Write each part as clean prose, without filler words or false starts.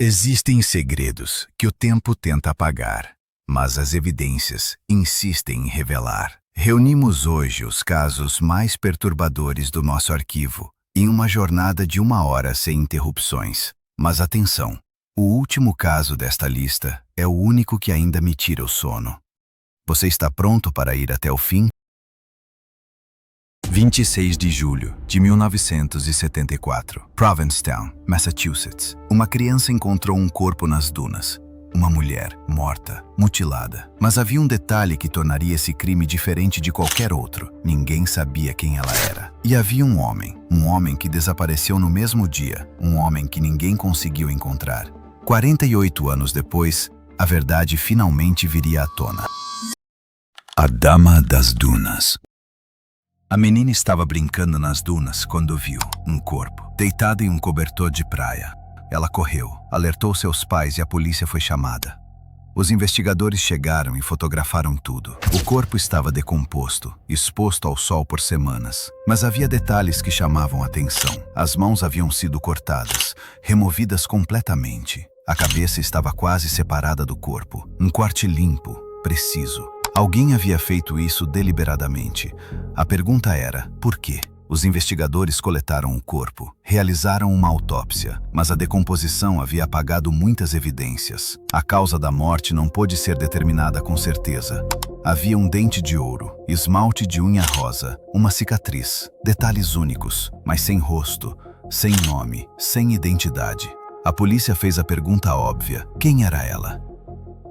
Existem segredos que o tempo tenta apagar, mas as evidências insistem em revelar. Reunimos hoje os casos mais perturbadores do nosso arquivo, em uma jornada de 1 hora sem interrupções. Mas atenção, o último caso desta lista é o único que ainda me tira o sono. Você está pronto para ir até o fim? 26 de julho de 1974, Provincetown, Massachusetts. Uma criança encontrou um corpo nas dunas. Uma mulher, morta, mutilada. Mas havia um detalhe que tornaria esse crime diferente de qualquer outro. Ninguém sabia quem ela era. E havia um homem que desapareceu no mesmo dia. Um homem que ninguém conseguiu encontrar. 48 anos depois, a verdade finalmente viria à tona. A Dama das Dunas. A menina estava brincando nas dunas quando viu um corpo, deitado em um cobertor de praia. Ela correu, alertou seus pais e a polícia foi chamada. Os investigadores chegaram e fotografaram tudo. O corpo estava decomposto, exposto ao sol por semanas. Mas havia detalhes que chamavam a atenção. As mãos haviam sido cortadas, removidas completamente. A cabeça estava quase separada do corpo. Um corte limpo, preciso. Alguém havia feito isso deliberadamente. A pergunta era, por quê? Os investigadores coletaram o corpo, realizaram uma autópsia, mas a decomposição havia apagado muitas evidências. A causa da morte não pôde ser determinada com certeza. Havia um dente de ouro, esmalte de unha rosa, uma cicatriz, detalhes únicos, mas sem rosto, sem nome, sem identidade. A polícia fez a pergunta óbvia: quem era ela?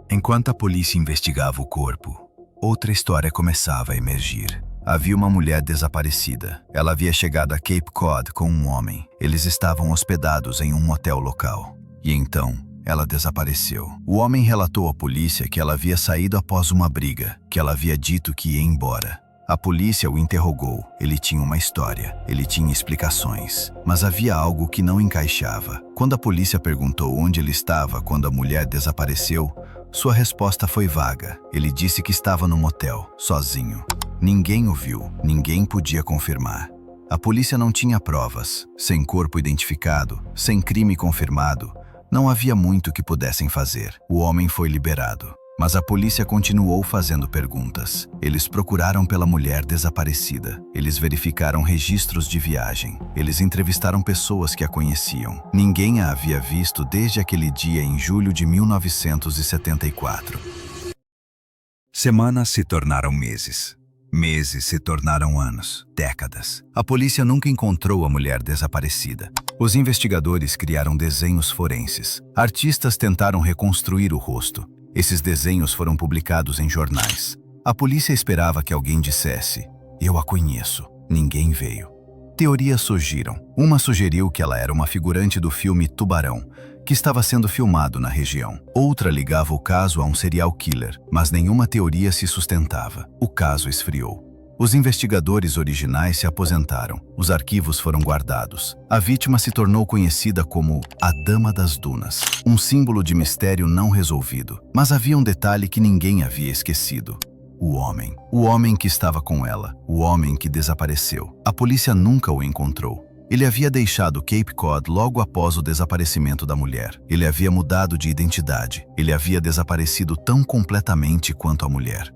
Enquanto a polícia investigava o corpo, outra história começava a emergir. Havia uma mulher desaparecida. Ela havia chegado a Cape Cod com um homem. Eles estavam hospedados em um motel local. E então, ela desapareceu. O homem relatou à polícia que ela havia saído após uma briga, que ela havia dito que ia embora. A polícia o interrogou. Ele tinha uma história, ele tinha explicações. Mas havia algo que não encaixava. Quando a polícia perguntou onde ele estava quando a mulher desapareceu, sua resposta foi vaga. Ele disse que estava no motel, sozinho. Ninguém o viu, ninguém podia confirmar. A polícia não tinha provas. Sem corpo identificado, sem crime confirmado, não havia muito que pudessem fazer. O homem foi liberado. Mas a polícia continuou fazendo perguntas. Eles procuraram pela mulher desaparecida. Eles verificaram registros de viagem. Eles entrevistaram pessoas que a conheciam. Ninguém a havia visto desde aquele dia em julho de 1974. Semanas se tornaram meses. Meses se tornaram anos, décadas. A polícia nunca encontrou a mulher desaparecida. Os investigadores criaram desenhos forenses. Artistas tentaram reconstruir o rosto. Esses desenhos foram publicados em jornais. A polícia esperava que alguém dissesse: "Eu a conheço." Ninguém veio. Teorias surgiram. Uma sugeriu que ela era uma figurante do filme Tubarão, que estava sendo filmado na região. Outra ligava o caso a um serial killer, mas nenhuma teoria se sustentava. O caso esfriou. Os investigadores originais se aposentaram. Os arquivos foram guardados. A vítima se tornou conhecida como a Dama das Dunas, um símbolo de mistério não resolvido. Mas havia um detalhe que ninguém havia esquecido. O homem que estava com ela, o homem que desapareceu. A polícia nunca o encontrou. Ele havia deixado Cape Cod logo após o desaparecimento da mulher. Ele havia mudado de identidade. Ele havia desaparecido tão completamente quanto a mulher.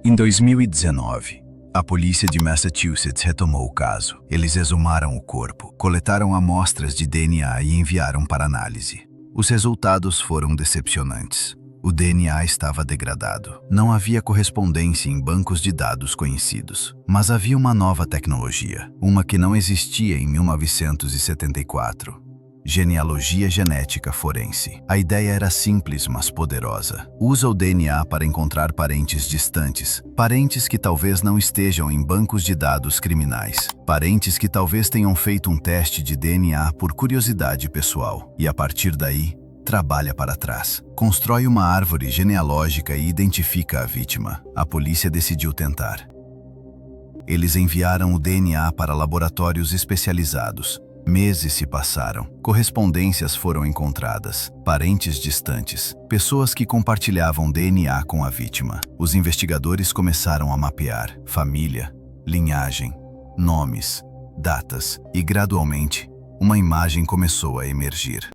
Em 2019, a polícia de Massachusetts retomou o caso. Eles exumaram o corpo, coletaram amostras de DNA e enviaram para análise. Os resultados foram decepcionantes. O DNA estava degradado. Não havia correspondência em bancos de dados conhecidos. Mas havia uma nova tecnologia, uma que não existia em 1974. Genealogia genética forense. A ideia era simples, mas poderosa. Usa o DNA para encontrar parentes distantes, parentes que talvez não estejam em bancos de dados criminais, parentes que talvez tenham feito um teste de DNA por curiosidade pessoal. E a partir daí, trabalha para trás. Constrói uma árvore genealógica e identifica a vítima. A polícia decidiu tentar. Eles enviaram o DNA para laboratórios especializados. Meses se passaram. Correspondências foram encontradas. Parentes distantes. Pessoas que compartilhavam DNA com a vítima. Os investigadores começaram a mapear família, linhagem, nomes, datas e, gradualmente, uma imagem começou a emergir.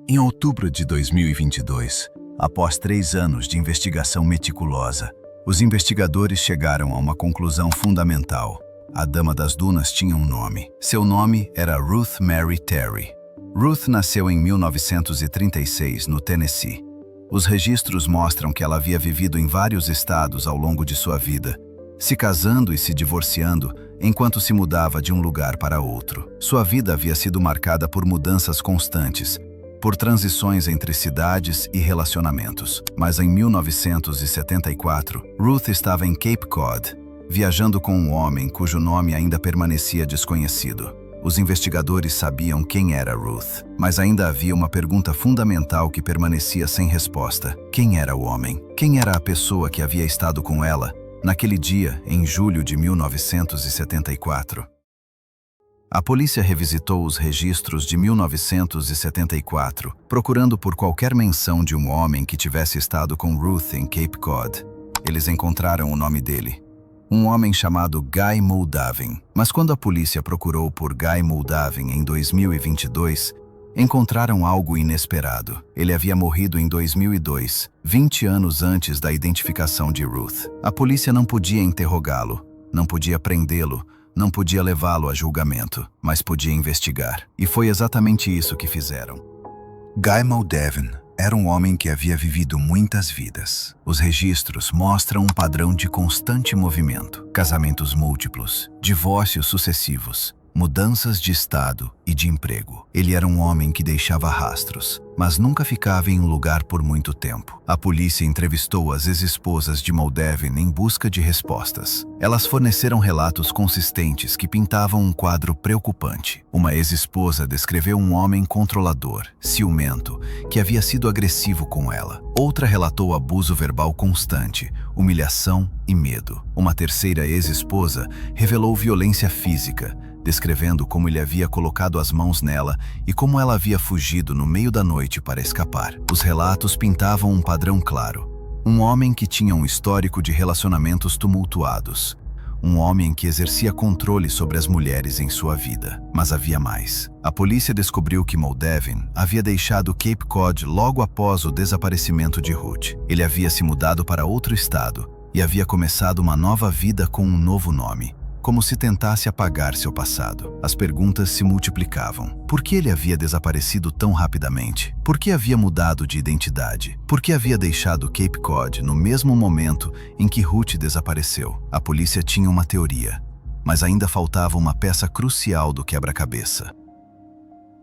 Em outubro de 2022, após 3 anos de investigação meticulosa, os investigadores chegaram a uma conclusão fundamental. A Dama das Dunas tinha um nome. Seu nome era Ruth Mary Terry. Ruth nasceu em 1936, no Tennessee. Os registros mostram que ela havia vivido em vários estados ao longo de sua vida, se casando e se divorciando enquanto se mudava de um lugar para outro. Sua vida havia sido marcada por mudanças constantes, por transições entre cidades e relacionamentos. Mas em 1974, Ruth estava em Cape Cod, viajando com um homem cujo nome ainda permanecia desconhecido. Os investigadores sabiam quem era Ruth, mas ainda havia uma pergunta fundamental que permanecia sem resposta. Quem era o homem? Quem era a pessoa que havia estado com ela naquele dia, em julho de 1974? A polícia revisitou os registros de 1974, procurando por qualquer menção de um homem que tivesse estado com Ruth em Cape Cod. Eles encontraram o nome dele, um homem chamado Guy Moldavin. Mas quando a polícia procurou por Guy Moldavin em 2022, encontraram algo inesperado. Ele havia morrido em 2002, 20 anos antes da identificação de Ruth. A polícia não podia interrogá-lo, não podia prendê-lo, não podia levá-lo a julgamento, mas podia investigar. E foi exatamente isso que fizeram. Guy Moldavin era um homem que havia vivido muitas vidas. Os registros mostram um padrão de constante movimento: casamentos múltiplos, divórcios sucessivos, mudanças de estado e de emprego. Ele era um homem que deixava rastros, mas nunca ficava em um lugar por muito tempo. A polícia entrevistou as ex-esposas de Moldavin em busca de respostas. Elas forneceram relatos consistentes que pintavam um quadro preocupante. Uma ex-esposa descreveu um homem controlador, ciumento, que havia sido agressivo com ela. Outra relatou abuso verbal constante, humilhação e medo. Uma terceira ex-esposa revelou violência física, descrevendo como ele havia colocado as mãos nela e como ela havia fugido no meio da noite para escapar. Os relatos pintavam um padrão claro: um homem que tinha um histórico de relacionamentos tumultuados, um homem que exercia controle sobre as mulheres em sua vida. Mas havia mais. A polícia descobriu que Moldavin havia deixado Cape Cod logo após o desaparecimento de Ruth. Ele havia se mudado para outro estado e havia começado uma nova vida com um novo nome, como se tentasse apagar seu passado. As perguntas se multiplicavam. Por que ele havia desaparecido tão rapidamente? Por que havia mudado de identidade? Por que havia deixado Cape Cod no mesmo momento em que Ruth desapareceu? A polícia tinha uma teoria, mas ainda faltava uma peça crucial do quebra-cabeça.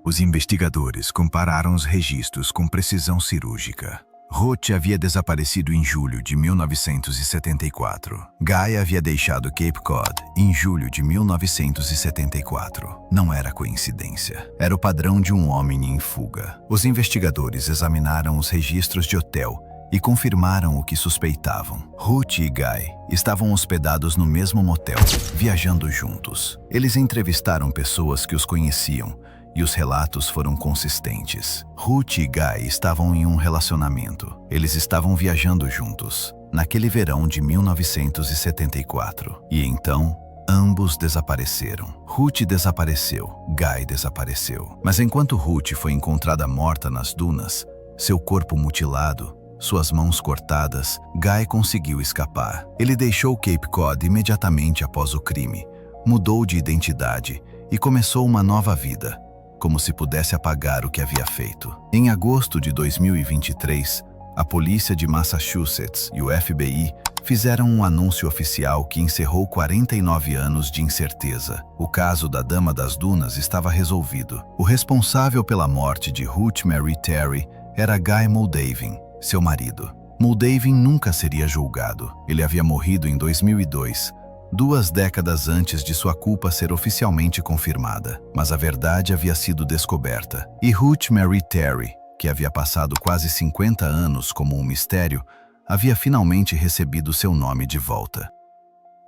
Os investigadores compararam os registros com precisão cirúrgica. Ruth havia desaparecido em julho de 1974. Guy havia deixado Cape Cod em julho de 1974. Não era coincidência. Era o padrão de um homem em fuga. Os investigadores examinaram os registros de hotel e confirmaram o que suspeitavam. Ruth e Guy estavam hospedados no mesmo motel, viajando juntos. Eles entrevistaram pessoas que os conheciam, e os relatos foram consistentes. Ruth e Guy estavam em um relacionamento. Eles estavam viajando juntos, naquele verão de 1974. E então, ambos desapareceram. Ruth desapareceu, Guy desapareceu. Mas enquanto Ruth foi encontrada morta nas dunas, seu corpo mutilado, suas mãos cortadas, Guy conseguiu escapar. Ele deixou Cape Cod imediatamente após o crime, mudou de identidade e começou uma nova vida, como se pudesse apagar o que havia feito. Em agosto de 2023, a polícia de Massachusetts e o FBI fizeram um anúncio oficial que encerrou 49 anos de incerteza. O caso da Dama das Dunas estava resolvido. O responsável pela morte de Ruth Mary Terry era Guy Moldavin, seu marido. Moldavin nunca seria julgado. Ele havia morrido em 2002, 2 décadas antes de sua culpa ser oficialmente confirmada. Mas a verdade havia sido descoberta. E Ruth Mary Terry, que havia passado quase 50 anos como um mistério, havia finalmente recebido seu nome de volta.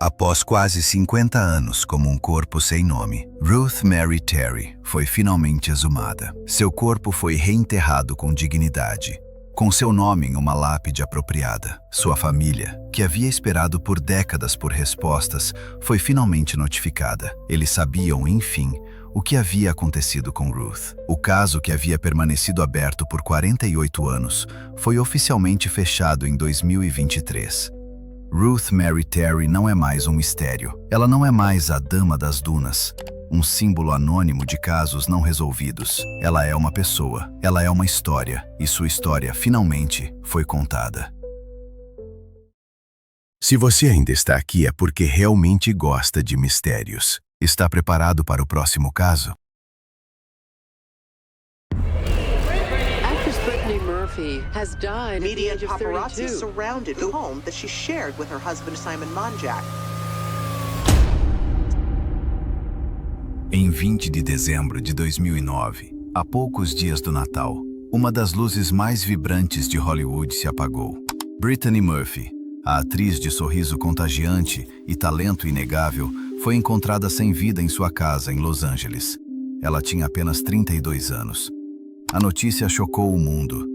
Após quase 50 anos como um corpo sem nome, Ruth Mary Terry foi finalmente exumada. Seu corpo foi reenterrado com dignidade, com seu nome em uma lápide apropriada. Sua família, que havia esperado por décadas por respostas, foi finalmente notificada. Eles sabiam, enfim, o que havia acontecido com Ruth. O caso, que havia permanecido aberto por 48 anos, foi oficialmente fechado em 2023. Ruth Mary Terry não é mais um mistério. Ela não é mais a Dama das Dunas, um símbolo anônimo de casos não resolvidos. Ela é uma pessoa, ela é uma história, e sua história finalmente foi contada. Se você ainda está aqui é porque realmente gosta de mistérios. Está preparado para o próximo caso? Actress Brittany Murphy has died at the Media age and of paparazzi 32. surrounded the home that she shared with her husband Simon Monjack. Em 20 de dezembro de 2009, a poucos dias do Natal, uma das luzes mais vibrantes de Hollywood se apagou. Brittany Murphy, a atriz de sorriso contagiante e talento inegável, foi encontrada sem vida em sua casa em Los Angeles. Ela tinha apenas 32 anos. A notícia chocou o mundo.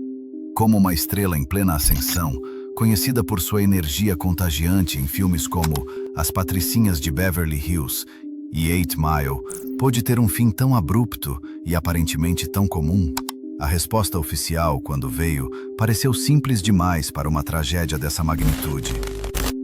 Como uma estrela em plena ascensão, conhecida por sua energia contagiante em filmes como As Patricinhas de Beverly Hills e 8 Mile, pôde ter um fim tão abrupto e aparentemente tão comum. A resposta oficial, quando veio, pareceu simples demais para uma tragédia dessa magnitude.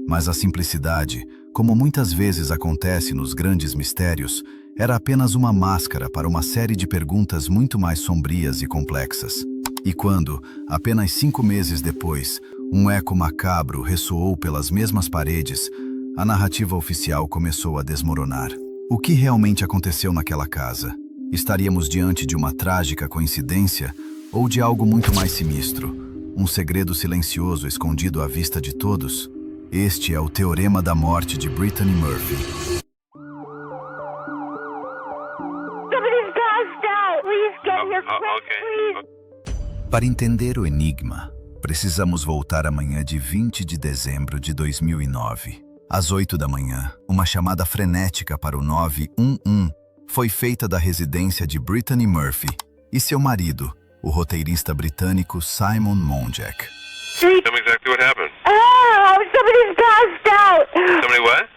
Mas a simplicidade, como muitas vezes acontece nos grandes mistérios, era apenas uma máscara para uma série de perguntas muito mais sombrias e complexas. E quando, apenas 5 meses depois, um eco macabro ressoou pelas mesmas paredes, a narrativa oficial começou a desmoronar. O que realmente aconteceu naquela casa? Estaríamos diante de uma trágica coincidência ou de algo muito mais sinistro? Um segredo silencioso escondido à vista de todos? Este é o teorema da morte de Brittany Murphy. Somebody's passed out. Please get here quick, please. Para entender o enigma, precisamos voltar à manhã de 20 de dezembro de 2009. Às 8 da manhã, uma chamada frenética para o 911 foi feita da residência de Brittany Murphy e seu marido, o roteirista britânico Simon Monjack. Tell me exactly what happened. Oh, somebody's passed out. Somebody what?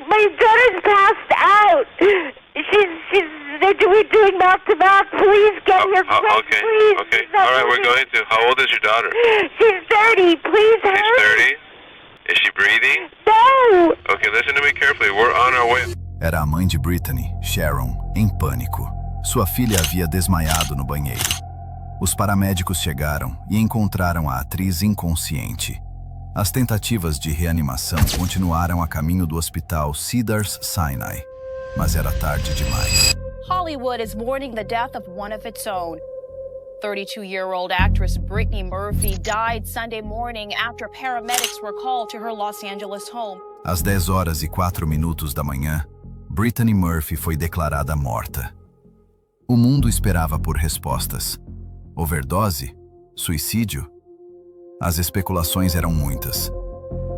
My daughter's passed out. We're doing back to back. Please get here quick, Okay, please. okay. All right, we're going to. How old is your daughter? She's 30. Please hurry. She's 30. Is she breathing? No. Okay, listen to me carefully. We're on our way. Era a mãe de Brittany, Sharon, em pânico. Sua filha havia desmaiado no banheiro. Os paramédicos chegaram e encontraram a atriz inconsciente. As tentativas de reanimação continuaram a caminho do hospital Cedars-Sinai, mas era tarde demais. Hollywood is mourning the death of one of its own. 32-year-old actress Brittany Murphy died Sunday morning after paramedics were called to her Los Angeles home. Às 10h04 da manhã, Brittany Murphy foi declarada morta. O mundo esperava por respostas. Overdose? Suicídio? As especulações eram muitas.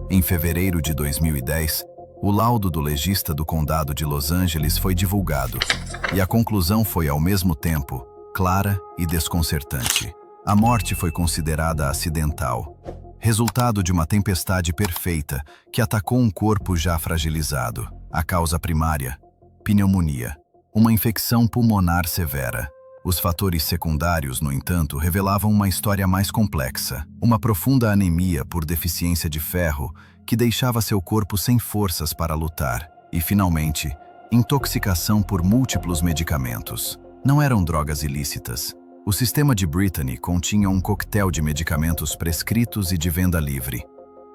Em fevereiro de 2010, o laudo do legista do condado de Los Angeles foi divulgado, e a conclusão foi, ao mesmo tempo, clara e desconcertante. A morte foi considerada acidental, resultado de uma tempestade perfeita que atacou um corpo já fragilizado. A causa primária: pneumonia, uma infecção pulmonar severa. Os fatores secundários, no entanto, revelavam uma história mais complexa. Uma profunda anemia por deficiência de ferro que deixava seu corpo sem forças para lutar. E, finalmente, intoxicação por múltiplos medicamentos. Não eram drogas ilícitas. O sistema de Brittany continha um coquetel de medicamentos prescritos e de venda livre,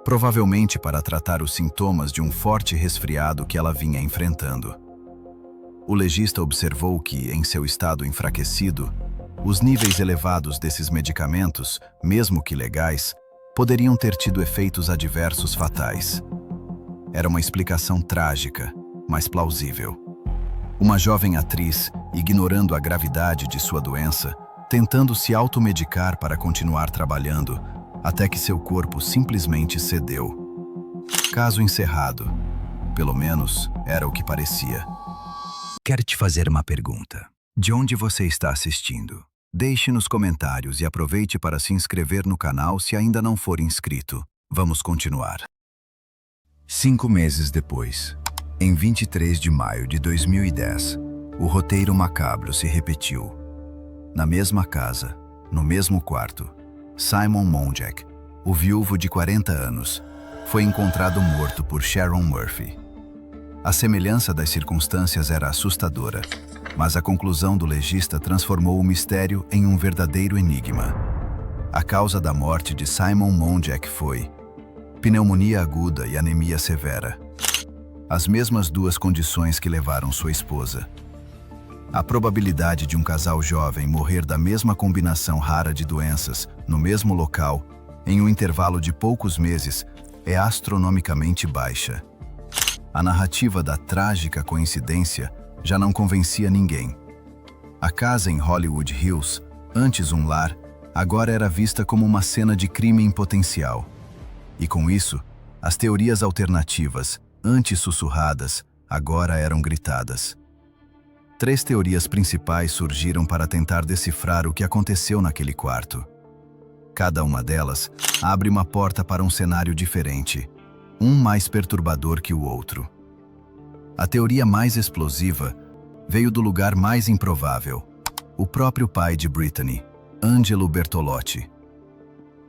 provavelmente para tratar os sintomas de um forte resfriado que ela vinha enfrentando. O legista observou que, em seu estado enfraquecido, os níveis elevados desses medicamentos, mesmo que legais, poderiam ter tido efeitos adversos fatais. Era uma explicação trágica, mas plausível. Uma jovem atriz, ignorando a gravidade de sua doença, tentando se automedicar para continuar trabalhando, até que seu corpo simplesmente cedeu. Caso encerrado. Pelo menos, era o que parecia. Quero te fazer uma pergunta. De onde você está assistindo? Deixe nos comentários e aproveite para se inscrever no canal se ainda não for inscrito. Vamos continuar. 5 meses depois, em 23 de maio de 2010, O roteiro macabro se repetiu. Na mesma casa, no mesmo quarto, Simon Monjack, o viúvo de 40 anos, foi encontrado morto por Sharon Murphy. A semelhança das circunstâncias era assustadora, mas a conclusão do legista transformou o mistério em um verdadeiro enigma. A causa da morte de Simon Monjack foi pneumonia aguda e anemia severa. As mesmas duas condições que levaram sua esposa. A probabilidade de um casal jovem morrer da mesma combinação rara de doenças, no mesmo local, em um intervalo de poucos meses, é astronomicamente baixa. A narrativa da trágica coincidência já não convencia ninguém. A casa em Hollywood Hills, antes um lar, agora era vista como uma cena de crime em potencial. E com isso, as teorias alternativas, antes sussurradas, agora eram gritadas. 3 teorias principais surgiram para tentar decifrar o que aconteceu naquele quarto. Cada uma delas abre uma porta para um cenário diferente, um mais perturbador que o outro. A teoria mais explosiva veio do lugar mais improvável, o próprio pai de Brittany, Angelo Bertolotti.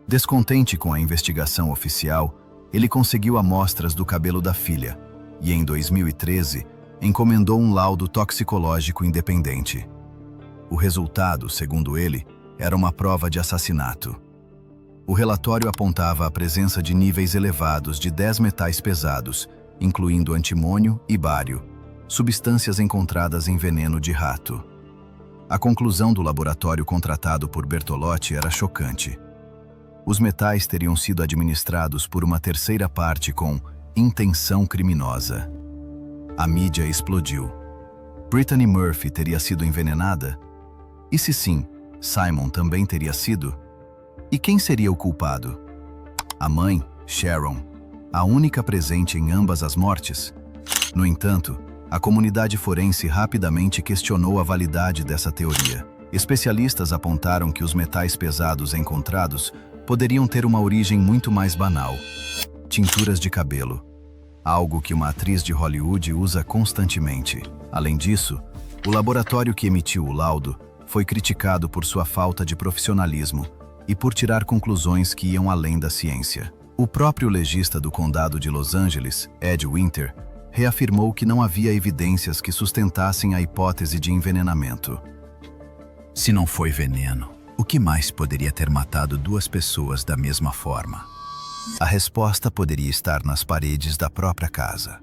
Descontente com a investigação oficial, ele conseguiu amostras do cabelo da filha e, em 2013, encomendou um laudo toxicológico independente. O resultado, segundo ele, era uma prova de assassinato. O relatório apontava a presença de níveis elevados de 10 metais pesados, incluindo antimônio e bário, substâncias encontradas em veneno de rato. A conclusão do laboratório contratado por Bertolotti era chocante. Os metais teriam sido administrados por uma terceira parte com intenção criminosa. A mídia explodiu. Brittany Murphy teria sido envenenada? E se sim, Simon também teria sido? E quem seria o culpado? A mãe, Sharon, a única presente em ambas as mortes? No entanto, a comunidade forense rapidamente questionou a validade dessa teoria. Especialistas apontaram que os metais pesados encontrados poderiam ter uma origem muito mais banal: tinturas de cabelo. Algo que uma atriz de Hollywood usa constantemente. Além disso, o laboratório que emitiu o laudo foi criticado por sua falta de profissionalismo e por tirar conclusões que iam além da ciência. O próprio legista do condado de Los Angeles, Ed Winter, reafirmou que não havia evidências que sustentassem a hipótese de envenenamento. Se não foi veneno, o que mais poderia ter matado 2 pessoas da mesma forma? A resposta poderia estar nas paredes da própria casa.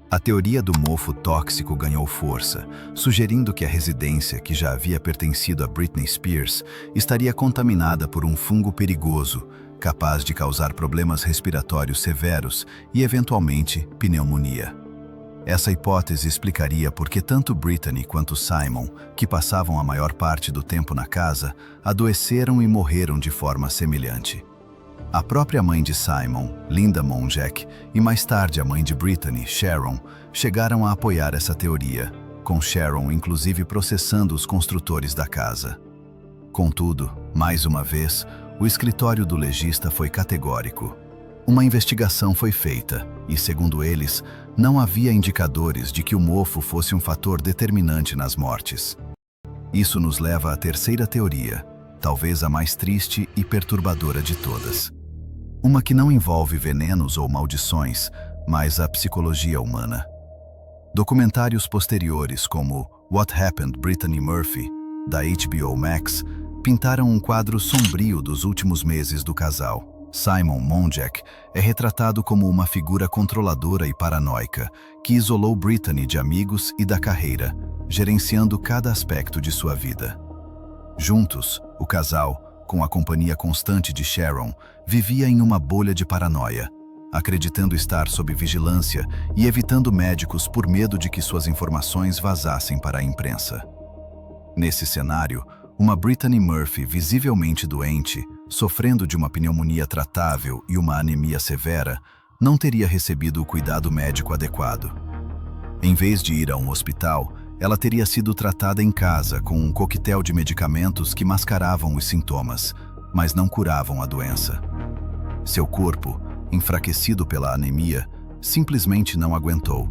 A teoria do mofo tóxico ganhou força, sugerindo que a residência, que já havia pertencido a Britney Spears, estaria contaminada por um fungo perigoso, capaz de causar problemas respiratórios severos e, eventualmente, pneumonia. Essa hipótese explicaria por que tanto Brittany quanto Simon, que passavam a maior parte do tempo na casa, adoeceram e morreram de forma semelhante. A própria mãe de Simon, Linda Monjack, e mais tarde a mãe de Brittany, Sharon, chegaram a apoiar essa teoria, com Sharon inclusive processando os construtores da casa. Contudo, mais uma vez, o escritório do legista foi categórico. Uma investigação foi feita e, segundo eles, não havia indicadores de que o mofo fosse um fator determinante nas mortes. Isso nos leva à terceira teoria, talvez a mais triste e perturbadora de todas. Uma que não envolve venenos ou maldições, mas a psicologia humana. Documentários posteriores como What Happened Brittany Murphy, da HBO Max, pintaram um quadro sombrio dos últimos meses do casal. Simon Monjack é retratado como uma figura controladora e paranoica que isolou Brittany de amigos e da carreira, gerenciando cada aspecto de sua vida. Juntos, o casal, com a companhia constante de Sharon, vivia em uma bolha de paranoia, acreditando estar sob vigilância e evitando médicos por medo de que suas informações vazassem para a imprensa. Nesse cenário, uma Brittany Murphy visivelmente doente, sofrendo de uma pneumonia tratável e uma anemia severa, não teria recebido o cuidado médico adequado. Em vez de ir a um hospital, ela teria sido tratada em casa com um coquetel de medicamentos que mascaravam os sintomas, mas não curavam a doença. Seu corpo, enfraquecido pela anemia, simplesmente não aguentou.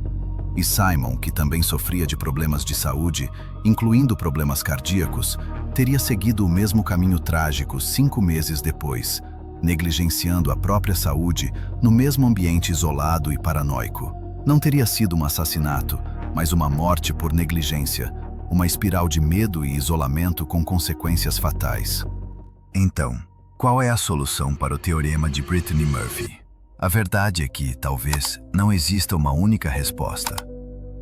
e Simon, que também sofria de problemas de saúde, incluindo problemas cardíacos, teria seguido o mesmo caminho trágico 5 meses depois, negligenciando a própria saúde no mesmo ambiente isolado e paranoico. Não teria sido um assassinato, mas uma morte por negligência, uma espiral de medo e isolamento com consequências fatais. Então, qual é a solução para o teorema de Brittany Murphy? A verdade é que, talvez, não exista uma única resposta.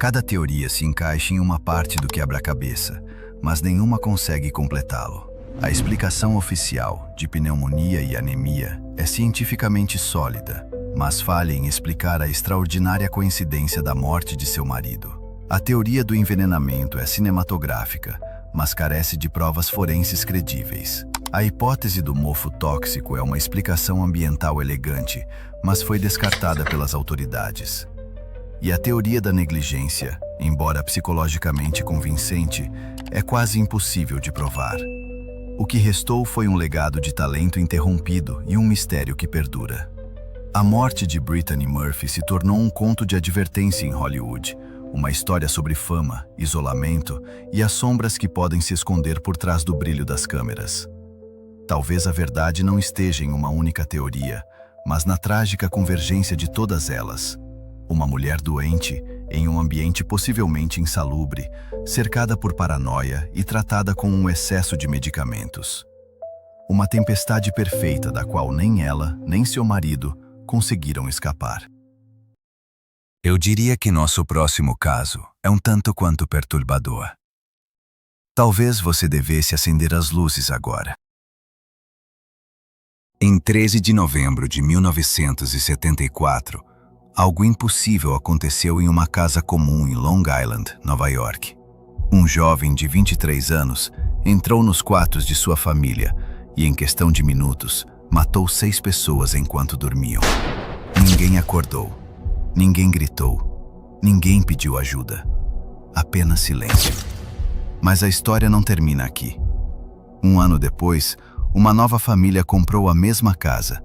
Cada teoria se encaixa em uma parte do quebra-cabeça, mas nenhuma consegue completá-lo. A explicação oficial de pneumonia e anemia é cientificamente sólida, mas falha em explicar a extraordinária coincidência da morte de seu marido. A teoria do envenenamento é cinematográfica, mas carece de provas forenses credíveis. A hipótese do mofo tóxico é uma explicação ambiental elegante, mas foi descartada pelas autoridades. E a teoria da negligência, embora psicologicamente convincente, é quase impossível de provar. O que restou foi um legado de talento interrompido e um mistério que perdura. A morte de Brittany Murphy se tornou um conto de advertência em Hollywood, uma história sobre fama, isolamento e as sombras que podem se esconder por trás do brilho das câmeras. Talvez a verdade não esteja em uma única teoria, mas na trágica convergência de todas elas. Uma mulher doente, em um ambiente possivelmente insalubre, cercada por paranoia e tratada com um excesso de medicamentos. Uma tempestade perfeita da qual nem ela, nem seu marido conseguiram escapar. Eu diria que nosso próximo caso é um tanto quanto perturbador. Talvez você devesse acender as luzes agora. Em 13 de novembro de 1974, algo impossível aconteceu em uma casa comum em Long Island, Nova York. Um jovem de 23 anos entrou nos quartos de sua família e, em questão de minutos, matou 6 pessoas enquanto dormiam. Ninguém acordou, ninguém gritou, ninguém pediu ajuda. Apenas silêncio. Mas a história não termina aqui. Um ano depois, uma nova família comprou a mesma casa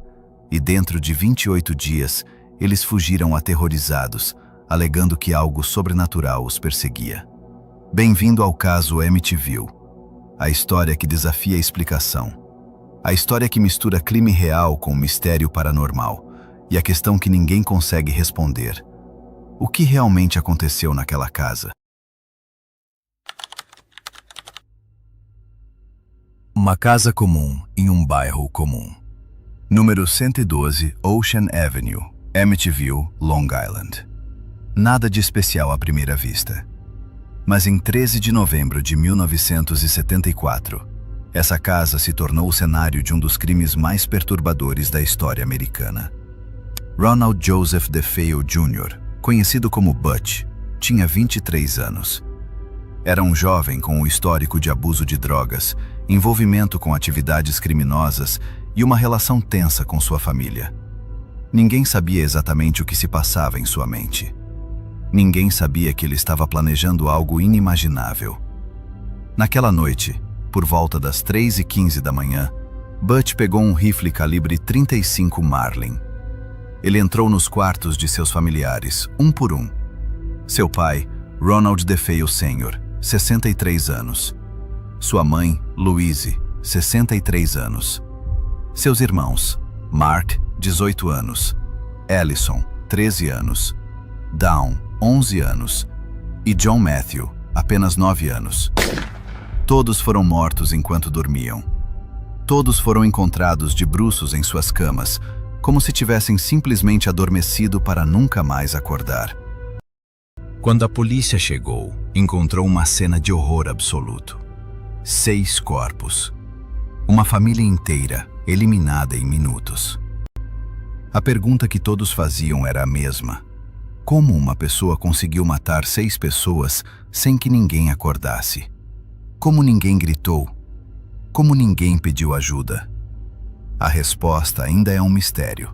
e, dentro de 28 dias, eles fugiram aterrorizados, alegando que algo sobrenatural os perseguia. Bem-vindo ao caso Amityville, a história que desafia a explicação. A história que mistura crime real com mistério paranormal e a questão que ninguém consegue responder. O que realmente aconteceu naquela casa? Uma casa comum em um bairro comum. Número 112 Ocean Avenue, Amityville, Long Island. Nada de especial à primeira vista. Mas em 13 de novembro de 1974, essa casa se tornou o cenário de um dos crimes mais perturbadores da história americana. Ronald Joseph DeFeo Jr., conhecido como Butch, tinha 23 anos. Era um jovem com um histórico de abuso de drogas, envolvimento com atividades criminosas e uma relação tensa com sua família. Ninguém sabia exatamente o que se passava em sua mente. Ninguém sabia que ele estava planejando algo inimaginável. Naquela noite, por volta das 3h15 da manhã, Butch pegou um rifle calibre .35 Marlin. Ele entrou nos quartos de seus familiares, um por um. Seu pai, Ronald DeFeo Sr., 63 anos. Sua mãe, Louise, 63 anos. Seus irmãos, Mark, 18 anos. Allison, 13 anos. Dawn, 11 anos. E John Matthew, apenas 9 anos. Todos foram mortos enquanto dormiam. Todos foram encontrados de bruços em suas camas, como se tivessem simplesmente adormecido para nunca mais acordar. Quando a polícia chegou, encontrou uma cena de horror absoluto. 6 corpos. Uma família inteira, eliminada em minutos. A pergunta que todos faziam era a mesma. Como uma pessoa conseguiu matar 6 pessoas sem que ninguém acordasse? Como ninguém gritou? Como ninguém pediu ajuda? A resposta ainda é um mistério.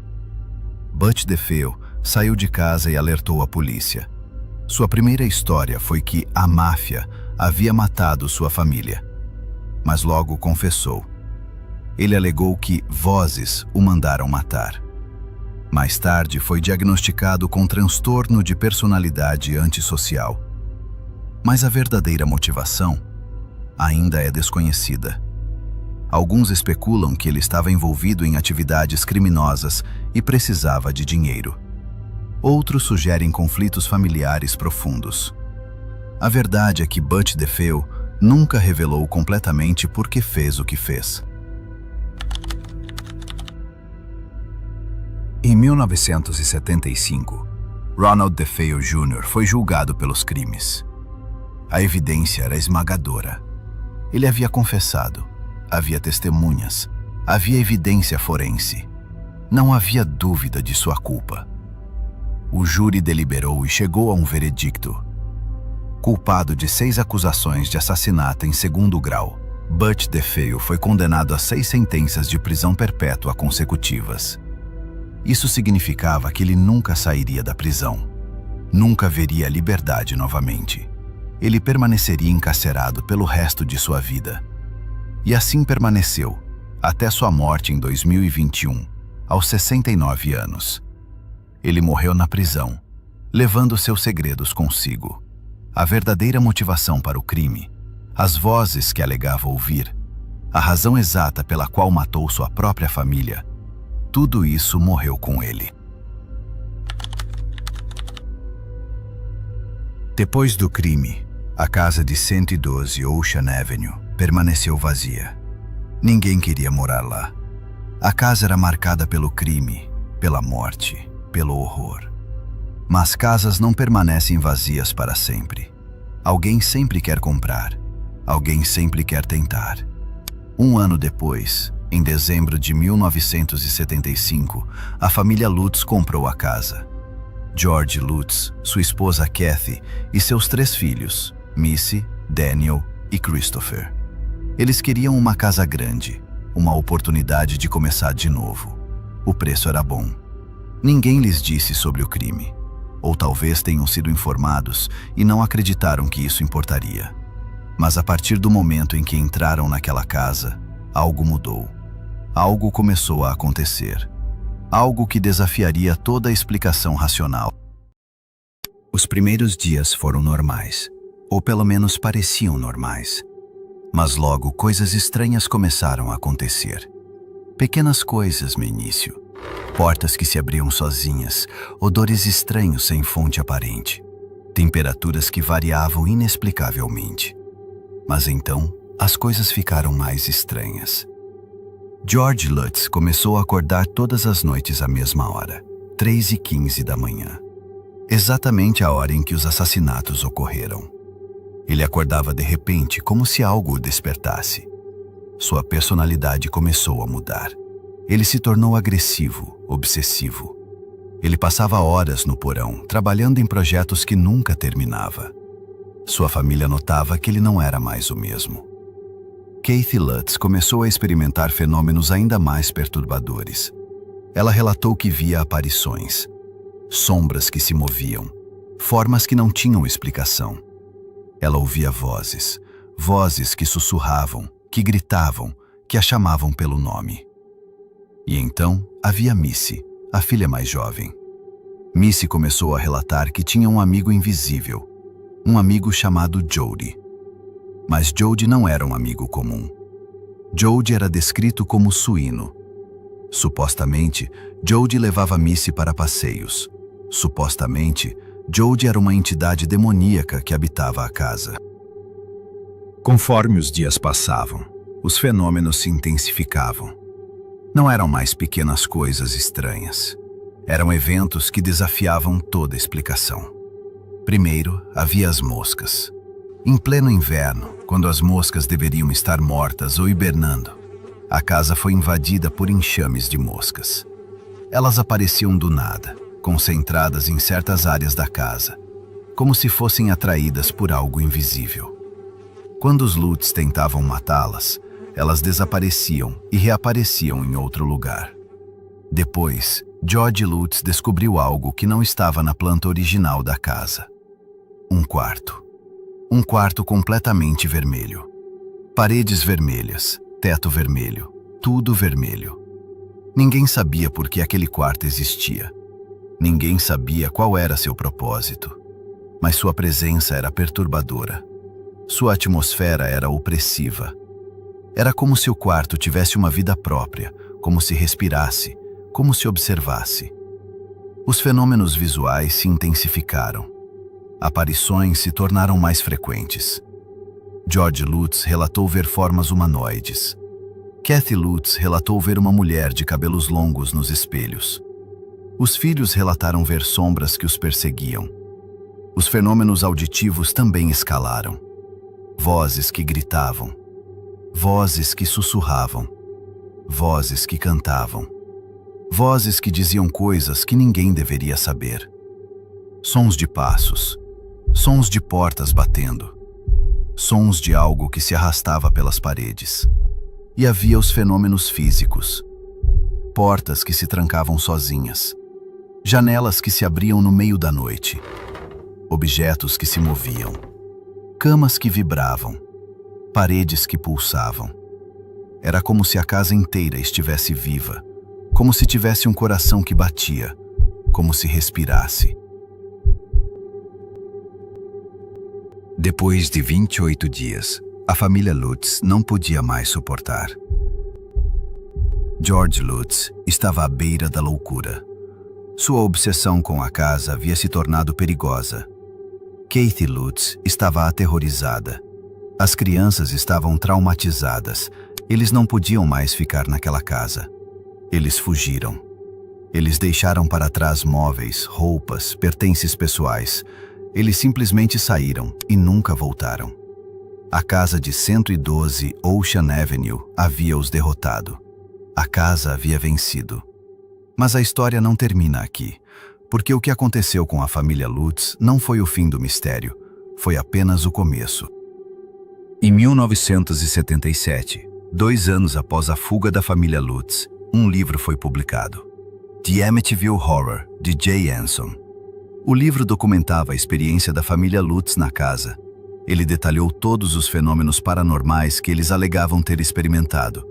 Butch DeFeo saiu de casa e alertou a polícia. Sua primeira história foi que a máfia havia matado sua família. Mas logo confessou. Ele alegou que vozes o mandaram matar. Mais tarde, foi diagnosticado com transtorno de personalidade antissocial. Mas a verdadeira motivação ainda é desconhecida. Alguns especulam que ele estava envolvido em atividades criminosas e precisava de dinheiro. Outros sugerem conflitos familiares profundos. A verdade é que Butch DeFeo nunca revelou completamente por que fez o que fez. Em 1975, Ronald DeFeo Jr. foi julgado pelos crimes. A evidência era esmagadora. Ele havia confessado, havia testemunhas, havia evidência forense. Não havia dúvida de sua culpa. O júri deliberou e chegou a um veredicto. Culpado de 6 acusações de assassinato em segundo grau, Butch DeFeo foi condenado a 6 sentenças de prisão perpétua consecutivas. Isso significava que ele nunca sairia da prisão. Nunca veria a liberdade novamente. Ele permaneceria encarcerado pelo resto de sua vida. E assim permaneceu, até sua morte em 2021, aos 69 anos. Ele morreu na prisão, levando seus segredos consigo. A verdadeira motivação para o crime, as vozes que alegava ouvir, a razão exata pela qual matou sua própria família, tudo isso morreu com ele. Depois do crime, a casa de 112 Ocean Avenue permaneceu vazia. Ninguém queria morar lá. A casa era marcada pelo crime, pela morte, pelo horror. Mas casas não permanecem vazias para sempre. Alguém sempre quer comprar. Alguém sempre quer tentar. Um ano depois, em dezembro de 1975, a família Lutz comprou a casa. George Lutz, sua esposa Kathy e seus 3 filhos, Missy, Daniel e Christopher. Eles queriam uma casa grande, uma oportunidade de começar de novo. O preço era bom. Ninguém lhes disse sobre o crime. Ou talvez tenham sido informados e não acreditaram que isso importaria. Mas a partir do momento em que entraram naquela casa, algo mudou. Algo começou a acontecer. Algo que desafiaria toda a explicação racional. Os primeiros dias foram normais, ou pelo menos pareciam normais. Mas logo coisas estranhas começaram a acontecer. Pequenas coisas no início. Portas que se abriam sozinhas, odores estranhos sem fonte aparente. Temperaturas que variavam inexplicavelmente. Mas então, as coisas ficaram mais estranhas. George Lutz começou a acordar todas as noites à mesma hora, 3h15 da manhã. Exatamente a hora em que os assassinatos ocorreram. Ele acordava de repente, como se algo o despertasse. Sua personalidade começou a mudar. Ele se tornou agressivo, obsessivo. Ele passava horas no porão, trabalhando em projetos que nunca terminava. Sua família notava que ele não era mais o mesmo. Kathy Lutz começou a experimentar fenômenos ainda mais perturbadores. Ela relatou que via aparições, sombras que se moviam, formas que não tinham explicação. Ela ouvia vozes, vozes que sussurravam, que gritavam, que a chamavam pelo nome. E então havia Missy, a filha mais jovem. Missy começou a relatar que tinha um amigo invisível, um amigo chamado Jody. Mas Jody não era um amigo comum. Jody era descrito como suíno. Supostamente, Jody levava Missy para passeios. Supostamente, Jody era uma entidade demoníaca que habitava a casa. Conforme os dias passavam, os fenômenos se intensificavam. Não eram mais pequenas coisas estranhas. Eram eventos que desafiavam toda explicação. Primeiro, havia as moscas. Em pleno inverno, quando as moscas deveriam estar mortas ou hibernando, a casa foi invadida por enxames de moscas. Elas apareciam do nada, concentradas em certas áreas da casa, como se fossem atraídas por algo invisível. Quando os Lutz tentavam matá-las, elas desapareciam e reapareciam em outro lugar. Depois, George Lutz descobriu algo que não estava na planta original da casa. Um quarto. Um quarto completamente vermelho. Paredes vermelhas, teto vermelho, tudo vermelho. Ninguém sabia por que aquele quarto existia. Ninguém sabia qual era seu propósito. Mas sua presença era perturbadora. Sua atmosfera era opressiva. Era como se o quarto tivesse uma vida própria, como se respirasse, como se observasse. Os fenômenos visuais se intensificaram. Aparições se tornaram mais frequentes. George Lutz relatou ver formas humanoides. Kathy Lutz relatou ver uma mulher de cabelos longos nos espelhos. Os filhos relataram ver sombras que os perseguiam. Os fenômenos auditivos também escalaram. Vozes que gritavam. Vozes que sussurravam. Vozes que cantavam. Vozes que diziam coisas que ninguém deveria saber. Sons de passos. Sons de portas batendo. Sons de algo que se arrastava pelas paredes. E havia os fenômenos físicos. Portas que se trancavam sozinhas. Janelas que se abriam no meio da noite. Objetos que se moviam. Camas que vibravam. Paredes que pulsavam. Era como se a casa inteira estivesse viva. Como se tivesse um coração que batia. Como se respirasse. Depois de 28 dias, a família Lutz não podia mais suportar. George Lutz estava à beira da loucura. Sua obsessão com a casa havia se tornado perigosa. Kathy Lutz estava aterrorizada. As crianças estavam traumatizadas. Eles não podiam mais ficar naquela casa. Eles fugiram. Eles deixaram para trás móveis, roupas, pertences pessoais. Eles simplesmente saíram e nunca voltaram. A casa de 112 Ocean Avenue havia os derrotado. A casa havia vencido. Mas a história não termina aqui, porque o que aconteceu com a família Lutz não foi o fim do mistério, foi apenas o começo. Em 1977, 2 anos após a fuga da família Lutz, um livro foi publicado. The Amityville Horror, de Jay Anson. O livro documentava a experiência da família Lutz na casa. Ele detalhou todos os fenômenos paranormais que eles alegavam ter experimentado.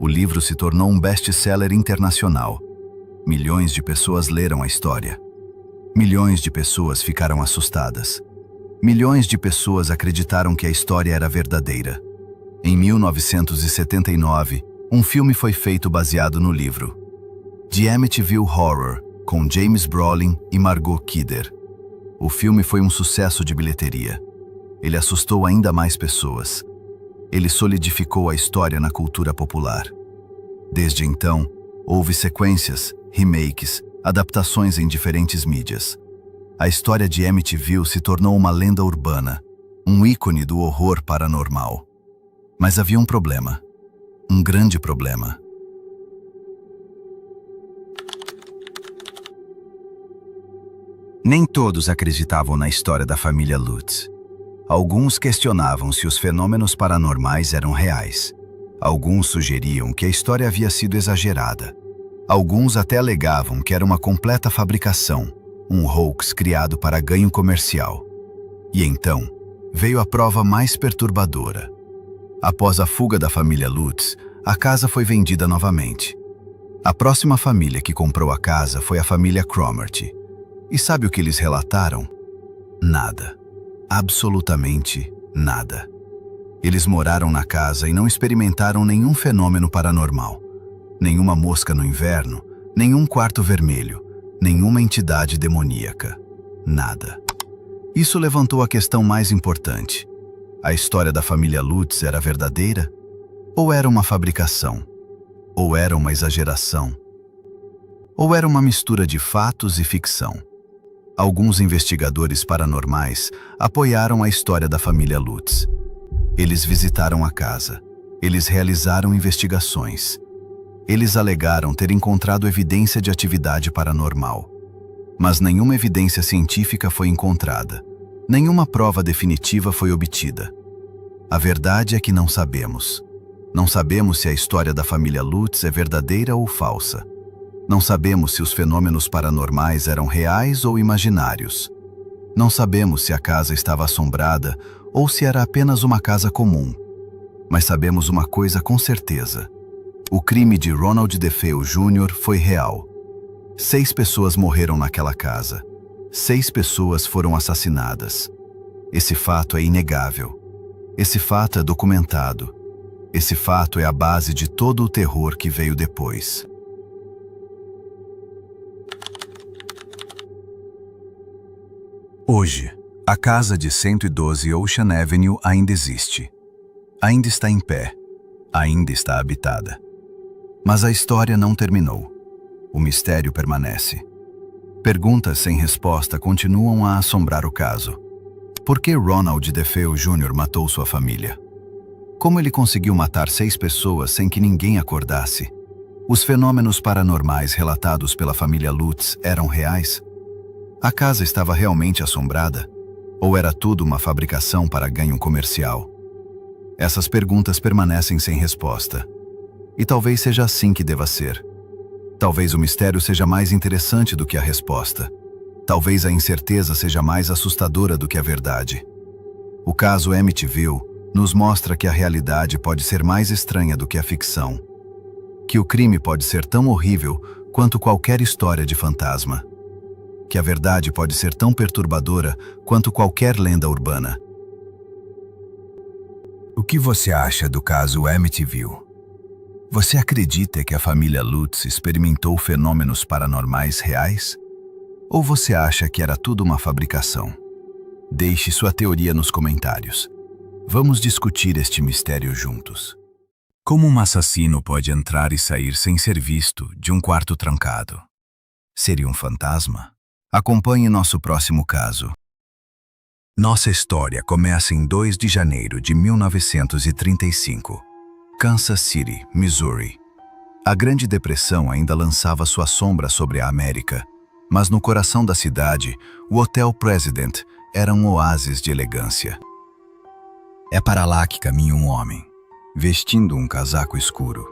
O livro se tornou um best-seller internacional. Milhões de pessoas leram a história. Milhões de pessoas ficaram assustadas. Milhões de pessoas acreditaram que a história era verdadeira. Em 1979, um filme foi feito baseado no livro. The Amityville Horror, com James Brolin e Margot Kidder. O filme foi um sucesso de bilheteria. Ele assustou ainda mais pessoas. Ele solidificou a história na cultura popular. Desde então, houve sequências, remakes, adaptações em diferentes mídias. A história de Amityville se tornou uma lenda urbana, um ícone do horror paranormal. Mas havia um problema. Um grande problema. Nem todos acreditavam na história da família Lutz. Alguns questionavam se os fenômenos paranormais eram reais. Alguns sugeriam que a história havia sido exagerada. Alguns até alegavam que era uma completa fabricação, um hoax criado para ganho comercial. E então, veio a prova mais perturbadora. Após a fuga da família Lutz, a casa foi vendida novamente. A próxima família que comprou a casa foi a família Cromartie. E sabe o que eles relataram? Nada. Absolutamente nada. Eles moraram na casa e não experimentaram nenhum fenômeno paranormal. Nenhuma mosca no inverno, nenhum quarto vermelho, nenhuma entidade demoníaca. Nada. Isso levantou a questão mais importante. A história da família Lutz era verdadeira? Ou era uma fabricação? Ou era uma exageração? Ou era uma mistura de fatos e ficção? Alguns investigadores paranormais apoiaram a história da família Lutz. Eles visitaram a casa. Eles realizaram investigações. Eles alegaram ter encontrado evidência de atividade paranormal. Mas nenhuma evidência científica foi encontrada. Nenhuma prova definitiva foi obtida. A verdade é que não sabemos. Não sabemos se a história da família Lutz é verdadeira ou falsa. Não sabemos se os fenômenos paranormais eram reais ou imaginários. Não sabemos se a casa estava assombrada ou se era apenas uma casa comum. Mas sabemos uma coisa com certeza. O crime de Ronald DeFeo Jr. foi real. 6 pessoas morreram naquela casa. 6 pessoas foram assassinadas. Esse fato é inegável. Esse fato é documentado. Esse fato é a base de todo o terror que veio depois. Hoje, a casa de 112 Ocean Avenue ainda existe. Ainda está em pé. Ainda está habitada. Mas a história não terminou. O mistério permanece. Perguntas sem resposta continuam a assombrar o caso. Por que Ronald DeFeo Jr. matou sua família? Como ele conseguiu matar 6 pessoas sem que ninguém acordasse? Os fenômenos paranormais relatados pela família Lutz eram reais? A casa estava realmente assombrada? Ou era tudo uma fabricação para ganho comercial? Essas perguntas permanecem sem resposta. E talvez seja assim que deva ser. Talvez o mistério seja mais interessante do que a resposta. Talvez a incerteza seja mais assustadora do que a verdade. O caso Amityville nos mostra que a realidade pode ser mais estranha do que a ficção. Que o crime pode ser tão horrível quanto qualquer história de fantasma. Que a verdade pode ser tão perturbadora quanto qualquer lenda urbana. O que você acha do caso Amityville? Você acredita que a família Lutz experimentou fenômenos paranormais reais? Ou você acha que era tudo uma fabricação? Deixe sua teoria nos comentários. Vamos discutir este mistério juntos. Como um assassino pode entrar e sair sem ser visto de um quarto trancado? Seria um fantasma? Acompanhe nosso próximo caso. Nossa história começa em 2 de janeiro de 1935. Kansas City, Missouri. A Grande Depressão ainda lançava sua sombra sobre a América, mas no coração da cidade, o Hotel President era um oásis de elegância. É para lá que caminha um homem, vestindo um casaco escuro,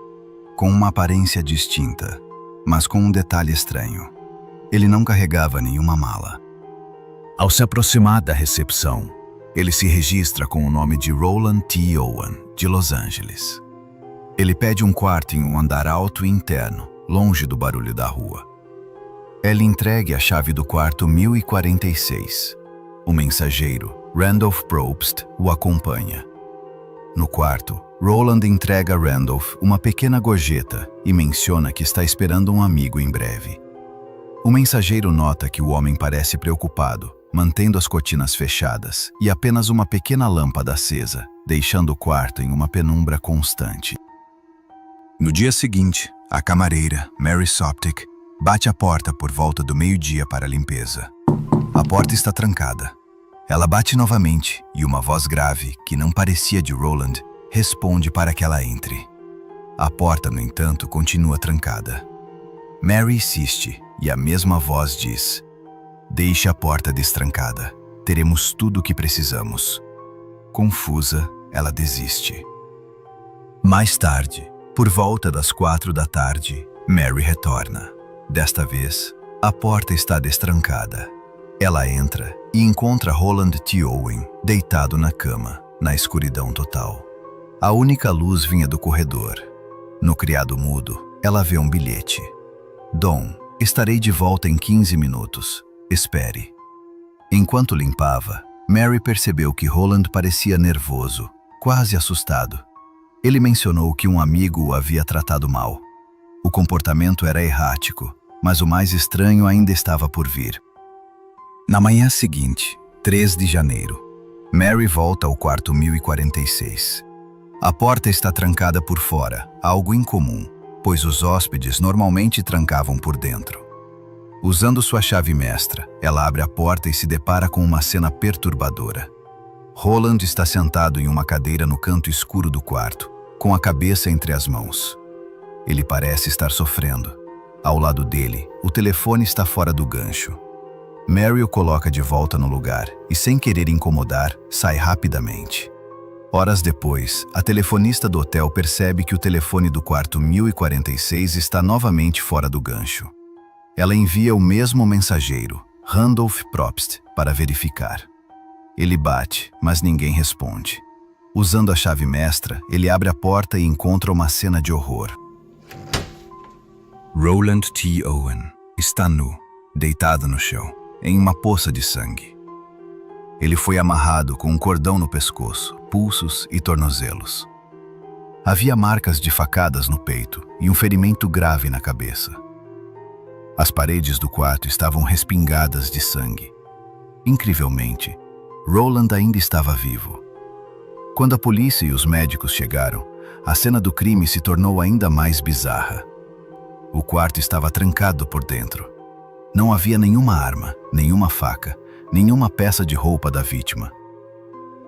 com uma aparência distinta, mas com um detalhe estranho. Ele não carregava nenhuma mala. Ao se aproximar da recepção, ele se registra com o nome de Roland T. Owen, de Los Angeles. Ele pede um quarto em um andar alto e interno, longe do barulho da rua. É lhe entregue a chave do quarto 1046. O mensageiro, Randolph Probst, o acompanha. No quarto, Roland entrega a Randolph uma pequena gorjeta e menciona que está esperando um amigo em breve. O mensageiro nota que o homem parece preocupado, mantendo as cortinas fechadas e apenas uma pequena lâmpada acesa, deixando o quarto em uma penumbra constante. No dia seguinte, a camareira, Mary Soptic, bate à porta por volta do meio-dia para a limpeza. A porta está trancada. Ela bate novamente e uma voz grave, que não parecia de Roland, responde para que ela entre. A porta, no entanto, continua trancada. Mary insiste e a mesma voz diz: "Deixe a porta destrancada. Teremos tudo o que precisamos." Confusa, ela desiste. Mais tarde, por volta das 4 da tarde, Mary retorna. Desta vez, a porta está destrancada. Ela entra e encontra Roland T. Owen deitado na cama, na escuridão total. A única luz vinha do corredor. No criado mudo, ela vê um bilhete. "Dom, estarei de volta em 15 minutos. Espere." Enquanto limpava, Mary percebeu que Roland parecia nervoso, quase assustado. Ele mencionou que um amigo o havia tratado mal. O comportamento era errático, mas o mais estranho ainda estava por vir. Na manhã seguinte, 3 de janeiro, Mary volta ao quarto 1046. A porta está trancada por fora, algo incomum, pois os hóspedes normalmente trancavam por dentro. Usando sua chave mestra, ela abre a porta e se depara com uma cena perturbadora. Roland está sentado em uma cadeira no canto escuro do quarto, com a cabeça entre as mãos. Ele parece estar sofrendo. Ao lado dele, o telefone está fora do gancho. Mary o coloca de volta no lugar e, sem querer incomodar, sai rapidamente. Horas depois, a telefonista do hotel percebe que o telefone do quarto 1046 está novamente fora do gancho. Ela envia o mesmo mensageiro, Randolph Probst, para verificar. Ele bate, mas ninguém responde. Usando a chave mestra, ele abre a porta e encontra uma cena de horror. Roland T. Owen está nu, deitado no chão, em uma poça de sangue. Ele foi amarrado com um cordão no pescoço, pulsos e tornozelos. Havia marcas de facadas no peito e um ferimento grave na cabeça. As paredes do quarto estavam respingadas de sangue. Incrivelmente, Roland ainda estava vivo. Quando a polícia e os médicos chegaram, a cena do crime se tornou ainda mais bizarra. O quarto estava trancado por dentro. Não havia nenhuma arma, nenhuma faca, nenhuma peça de roupa da vítima.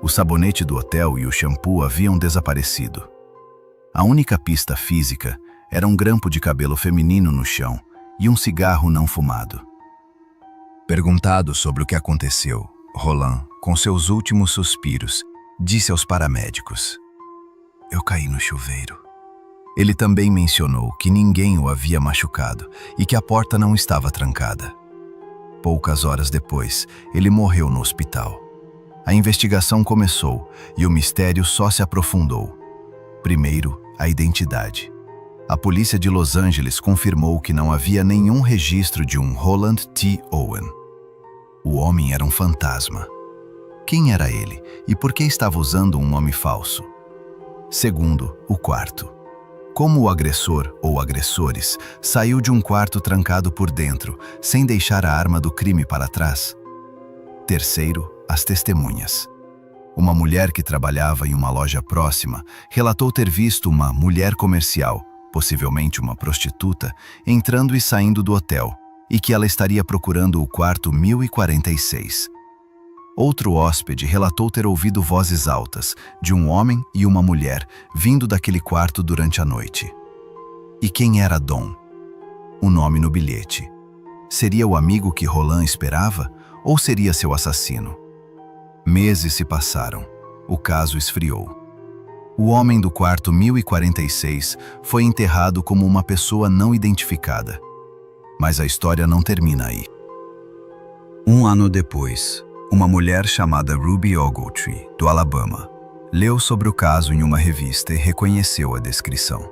O sabonete do hotel e o shampoo haviam desaparecido. A única pista física era um grampo de cabelo feminino no chão e um cigarro não fumado. Perguntado sobre o que aconteceu, Roland, com seus últimos suspiros, disse aos paramédicos: "Eu caí no chuveiro." Ele também mencionou que ninguém o havia machucado e que a porta não estava trancada. Poucas horas depois, ele morreu no hospital. A investigação começou e o mistério só se aprofundou. Primeiro, a identidade. A polícia de Los Angeles confirmou que não havia nenhum registro de um Roland T. Owen. O homem era um fantasma. Quem era ele e por que estava usando um nome falso? Segundo, o quarto. Como o agressor ou agressores saiu de um quarto trancado por dentro, sem deixar a arma do crime para trás? Terceiro, as testemunhas. Uma mulher que trabalhava em uma loja próxima relatou ter visto uma mulher comercial, possivelmente uma prostituta, entrando e saindo do hotel, e que ela estaria procurando o quarto 1046. Outro hóspede relatou ter ouvido vozes altas de um homem e uma mulher vindo daquele quarto durante a noite. E quem era Dom? O nome no bilhete. Seria o amigo que Roland esperava ou seria seu assassino? Meses se passaram. O caso esfriou. O homem do quarto 1046 foi enterrado como uma pessoa não identificada. Mas a história não termina aí. Um ano depois, uma mulher chamada Ruby Ogletree, do Alabama, leu sobre o caso em uma revista e reconheceu a descrição.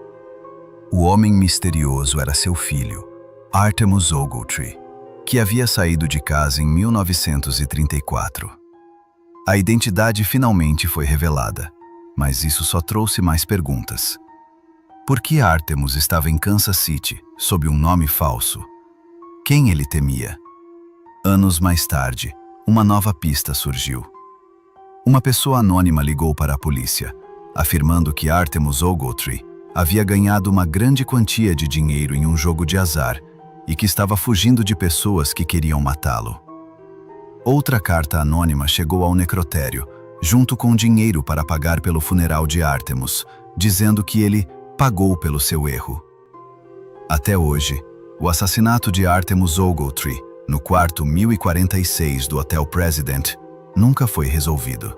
O homem misterioso era seu filho, Artemus Ogletree, que havia saído de casa em 1934. A identidade finalmente foi revelada, mas isso só trouxe mais perguntas. Por que Artemus estava em Kansas City, sob um nome falso? Quem ele temia? Anos mais tarde, uma nova pista surgiu. Uma pessoa anônima ligou para a polícia, afirmando que Artemus Ogletree havia ganhado uma grande quantia de dinheiro em um jogo de azar e que estava fugindo de pessoas que queriam matá-lo. Outra carta anônima chegou ao necrotério, junto com dinheiro para pagar pelo funeral de Artemus, dizendo que ele pagou pelo seu erro. Até hoje, o assassinato de Artemus Ogletree, no quarto 1046 do Hotel President, nunca foi resolvido.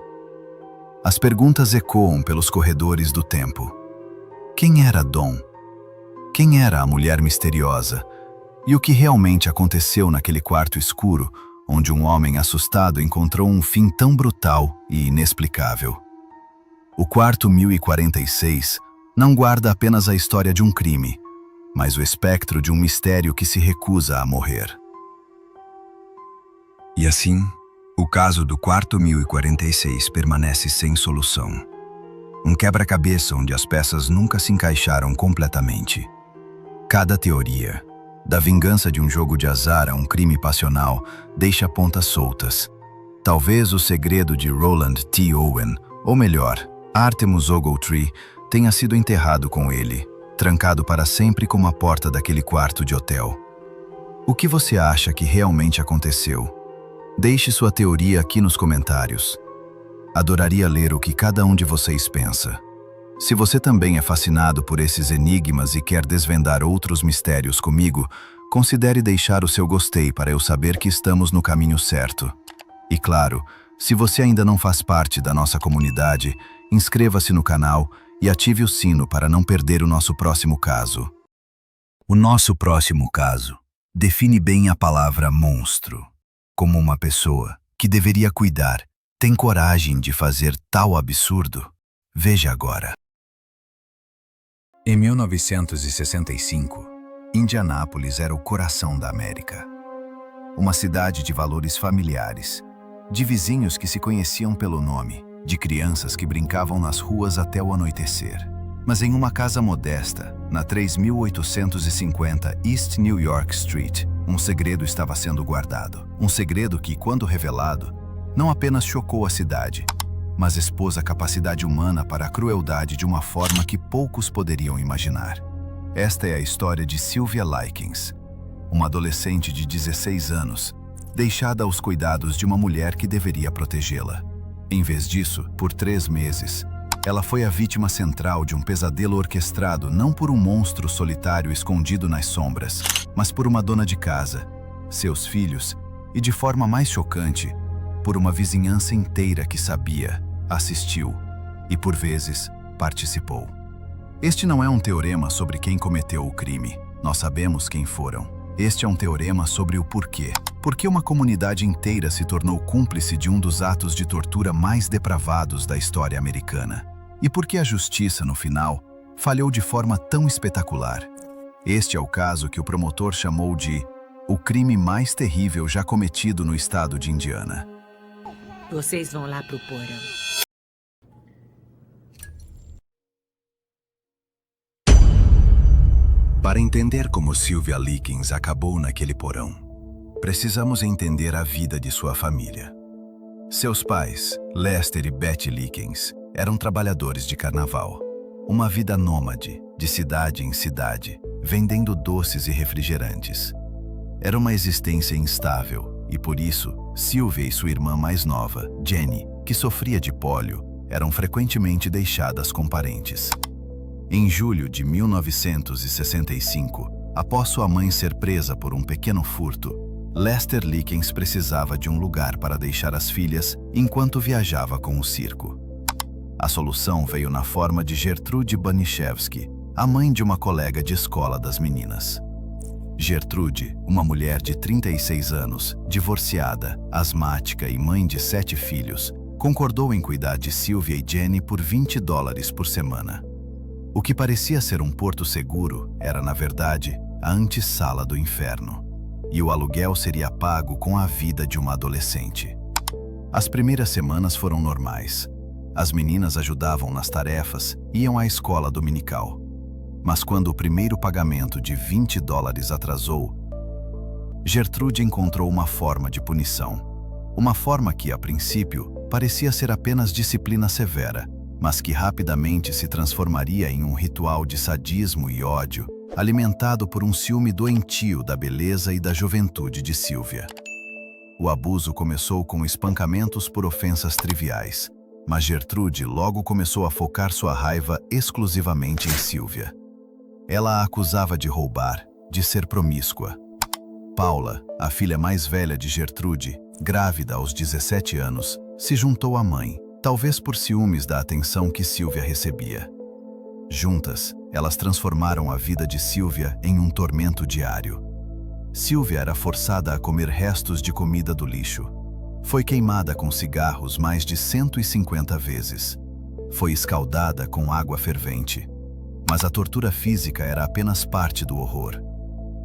As perguntas ecoam pelos corredores do tempo. Quem era Dom? Quem era a mulher misteriosa? E o que realmente aconteceu naquele quarto escuro, onde um homem assustado encontrou um fim tão brutal e inexplicável? O quarto 1046 não guarda apenas a história de um crime, mas o espectro de um mistério que se recusa a morrer. E assim, o caso do quarto 1046 permanece sem solução. Um quebra-cabeça onde as peças nunca se encaixaram completamente. Cada teoria, da vingança de um jogo de azar a um crime passional, deixa pontas soltas. Talvez o segredo de Roland T. Owen, ou melhor, Artemus Ogletree, tenha sido enterrado com ele, trancado para sempre como a porta daquele quarto de hotel. O que você acha que realmente aconteceu? Deixe sua teoria aqui nos comentários. Adoraria ler o que cada um de vocês pensa. Se você também é fascinado por esses enigmas e quer desvendar outros mistérios comigo, considere deixar o seu gostei para eu saber que estamos no caminho certo. E claro, se você ainda não faz parte da nossa comunidade, inscreva-se no canal e ative o sino para não perder o nosso próximo caso. O nosso próximo caso define bem a palavra monstro. Como uma pessoa que deveria cuidar tem coragem de fazer tal absurdo? Veja agora. Em 1965, Indianápolis era o coração da América. Uma cidade de valores familiares, de vizinhos que se conheciam pelo nome, de crianças que brincavam nas ruas até o anoitecer. Mas em uma casa modesta, na 3850 East New York Street, um segredo estava sendo guardado. Um segredo que, quando revelado, não apenas chocou a cidade, mas expôs a capacidade humana para a crueldade de uma forma que poucos poderiam imaginar. Esta é a história de Sylvia Likens, uma adolescente de 16 anos, deixada aos cuidados de uma mulher que deveria protegê-la. Em vez disso, por 3 meses, ela foi a vítima central de um pesadelo orquestrado não por um monstro solitário escondido nas sombras, mas por uma dona de casa, seus filhos e, de forma mais chocante, por uma vizinhança inteira que sabia, assistiu e, por vezes, participou. Este não é um teorema sobre quem cometeu o crime. Nós sabemos quem foram. Este é um teorema sobre o porquê. Por que uma comunidade inteira se tornou cúmplice de um dos atos de tortura mais depravados da história americana? E por que a justiça, no final, falhou de forma tão espetacular? Este é o caso que o promotor chamou de o crime mais terrível já cometido no estado de Indiana. Vocês vão lá pro porão. Para entender como Sylvia Likens acabou naquele porão, precisamos entender a vida de sua família. Seus pais, Lester e Betty Likens, eram trabalhadores de carnaval. Uma vida nômade, de cidade em cidade, vendendo doces e refrigerantes. Era uma existência instável e, por isso, Sylvia e sua irmã mais nova, Jenny, que sofria de pólio, eram frequentemente deixadas com parentes. Em julho de 1965, após sua mãe ser presa por um pequeno furto, Lester Likens precisava de um lugar para deixar as filhas enquanto viajava com o circo. A solução veio na forma de Gertrude Baniszewski, a mãe de uma colega de escola das meninas. Gertrude, uma mulher de 36 anos, divorciada, asmática e mãe de 7 filhos, concordou em cuidar de Sylvia e Jenny por $20 por semana. O que parecia ser um porto seguro era, na verdade, a antessala do inferno. E o aluguel seria pago com a vida de uma adolescente. As primeiras semanas foram normais. As meninas ajudavam nas tarefas e iam à escola dominical. Mas quando o primeiro pagamento de $20 atrasou, Gertrude encontrou uma forma de punição. Uma forma que, a princípio, parecia ser apenas disciplina severa, mas que rapidamente se transformaria em um ritual de sadismo e ódio, alimentado por um ciúme doentio da beleza e da juventude de Sylvia. O abuso começou com espancamentos por ofensas triviais, mas Gertrude logo começou a focar sua raiva exclusivamente em Sylvia. Ela a acusava de roubar, de ser promíscua. Paula, a filha mais velha de Gertrude, grávida aos 17 anos, se juntou à mãe, talvez por ciúmes da atenção que Sylvia recebia. Juntas, elas transformaram a vida de Sylvia em um tormento diário. Sylvia era forçada a comer restos de comida do lixo. Foi queimada com cigarros mais de 150 vezes. Foi escaldada com água fervente. Mas a tortura física era apenas parte do horror.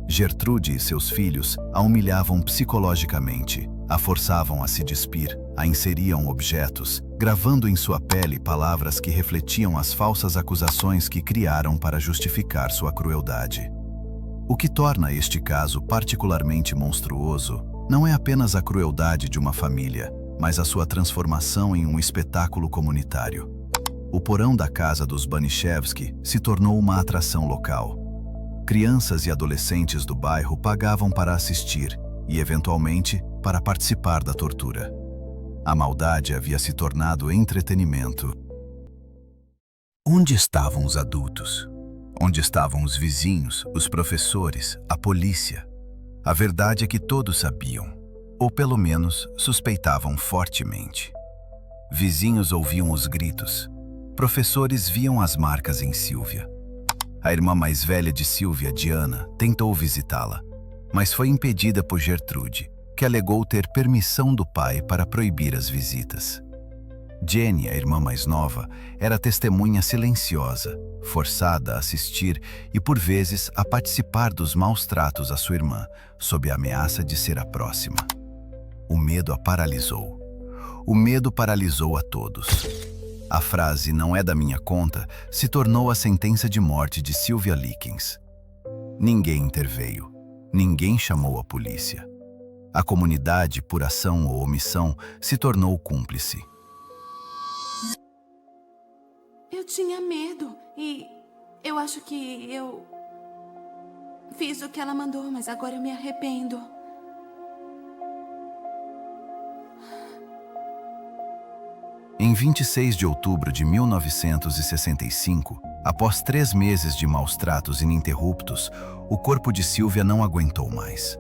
Gertrude e seus filhos a humilhavam psicologicamente, a forçavam a se despir, a inseriam objetos, gravando em sua pele palavras que refletiam as falsas acusações que criaram para justificar sua crueldade. O que torna este caso particularmente monstruoso não é apenas a crueldade de uma família, mas a sua transformação em um espetáculo comunitário. O porão da casa dos Baniszewski se tornou uma atração local. Crianças e adolescentes do bairro pagavam para assistir e, eventualmente, para participar da tortura. A maldade havia se tornado entretenimento. Onde estavam os adultos? Onde estavam os vizinhos, os professores, a polícia? A verdade é que todos sabiam, ou pelo menos suspeitavam fortemente. Vizinhos ouviam os gritos. Professores viam as marcas em Sylvia. A irmã mais velha de Sylvia, Diana, tentou visitá-la, mas foi impedida por Gertrude, que alegou ter permissão do pai para proibir as visitas. Jenny, a irmã mais nova, era testemunha silenciosa, forçada a assistir e, por vezes, a participar dos maus tratos à sua irmã, sob a ameaça de ser a próxima. O medo a paralisou. O medo paralisou a todos. A frase "não é da minha conta" se tornou a sentença de morte de Sylvia Likens. Ninguém interveio. Ninguém chamou a polícia. A comunidade, por ação ou omissão, se tornou cúmplice. Eu tinha medo e eu acho que eu fiz o que ela mandou, mas agora eu me arrependo. Em 26 de outubro de 1965, após 3 meses de maus tratos ininterruptos, o corpo de Sylvia não aguentou mais.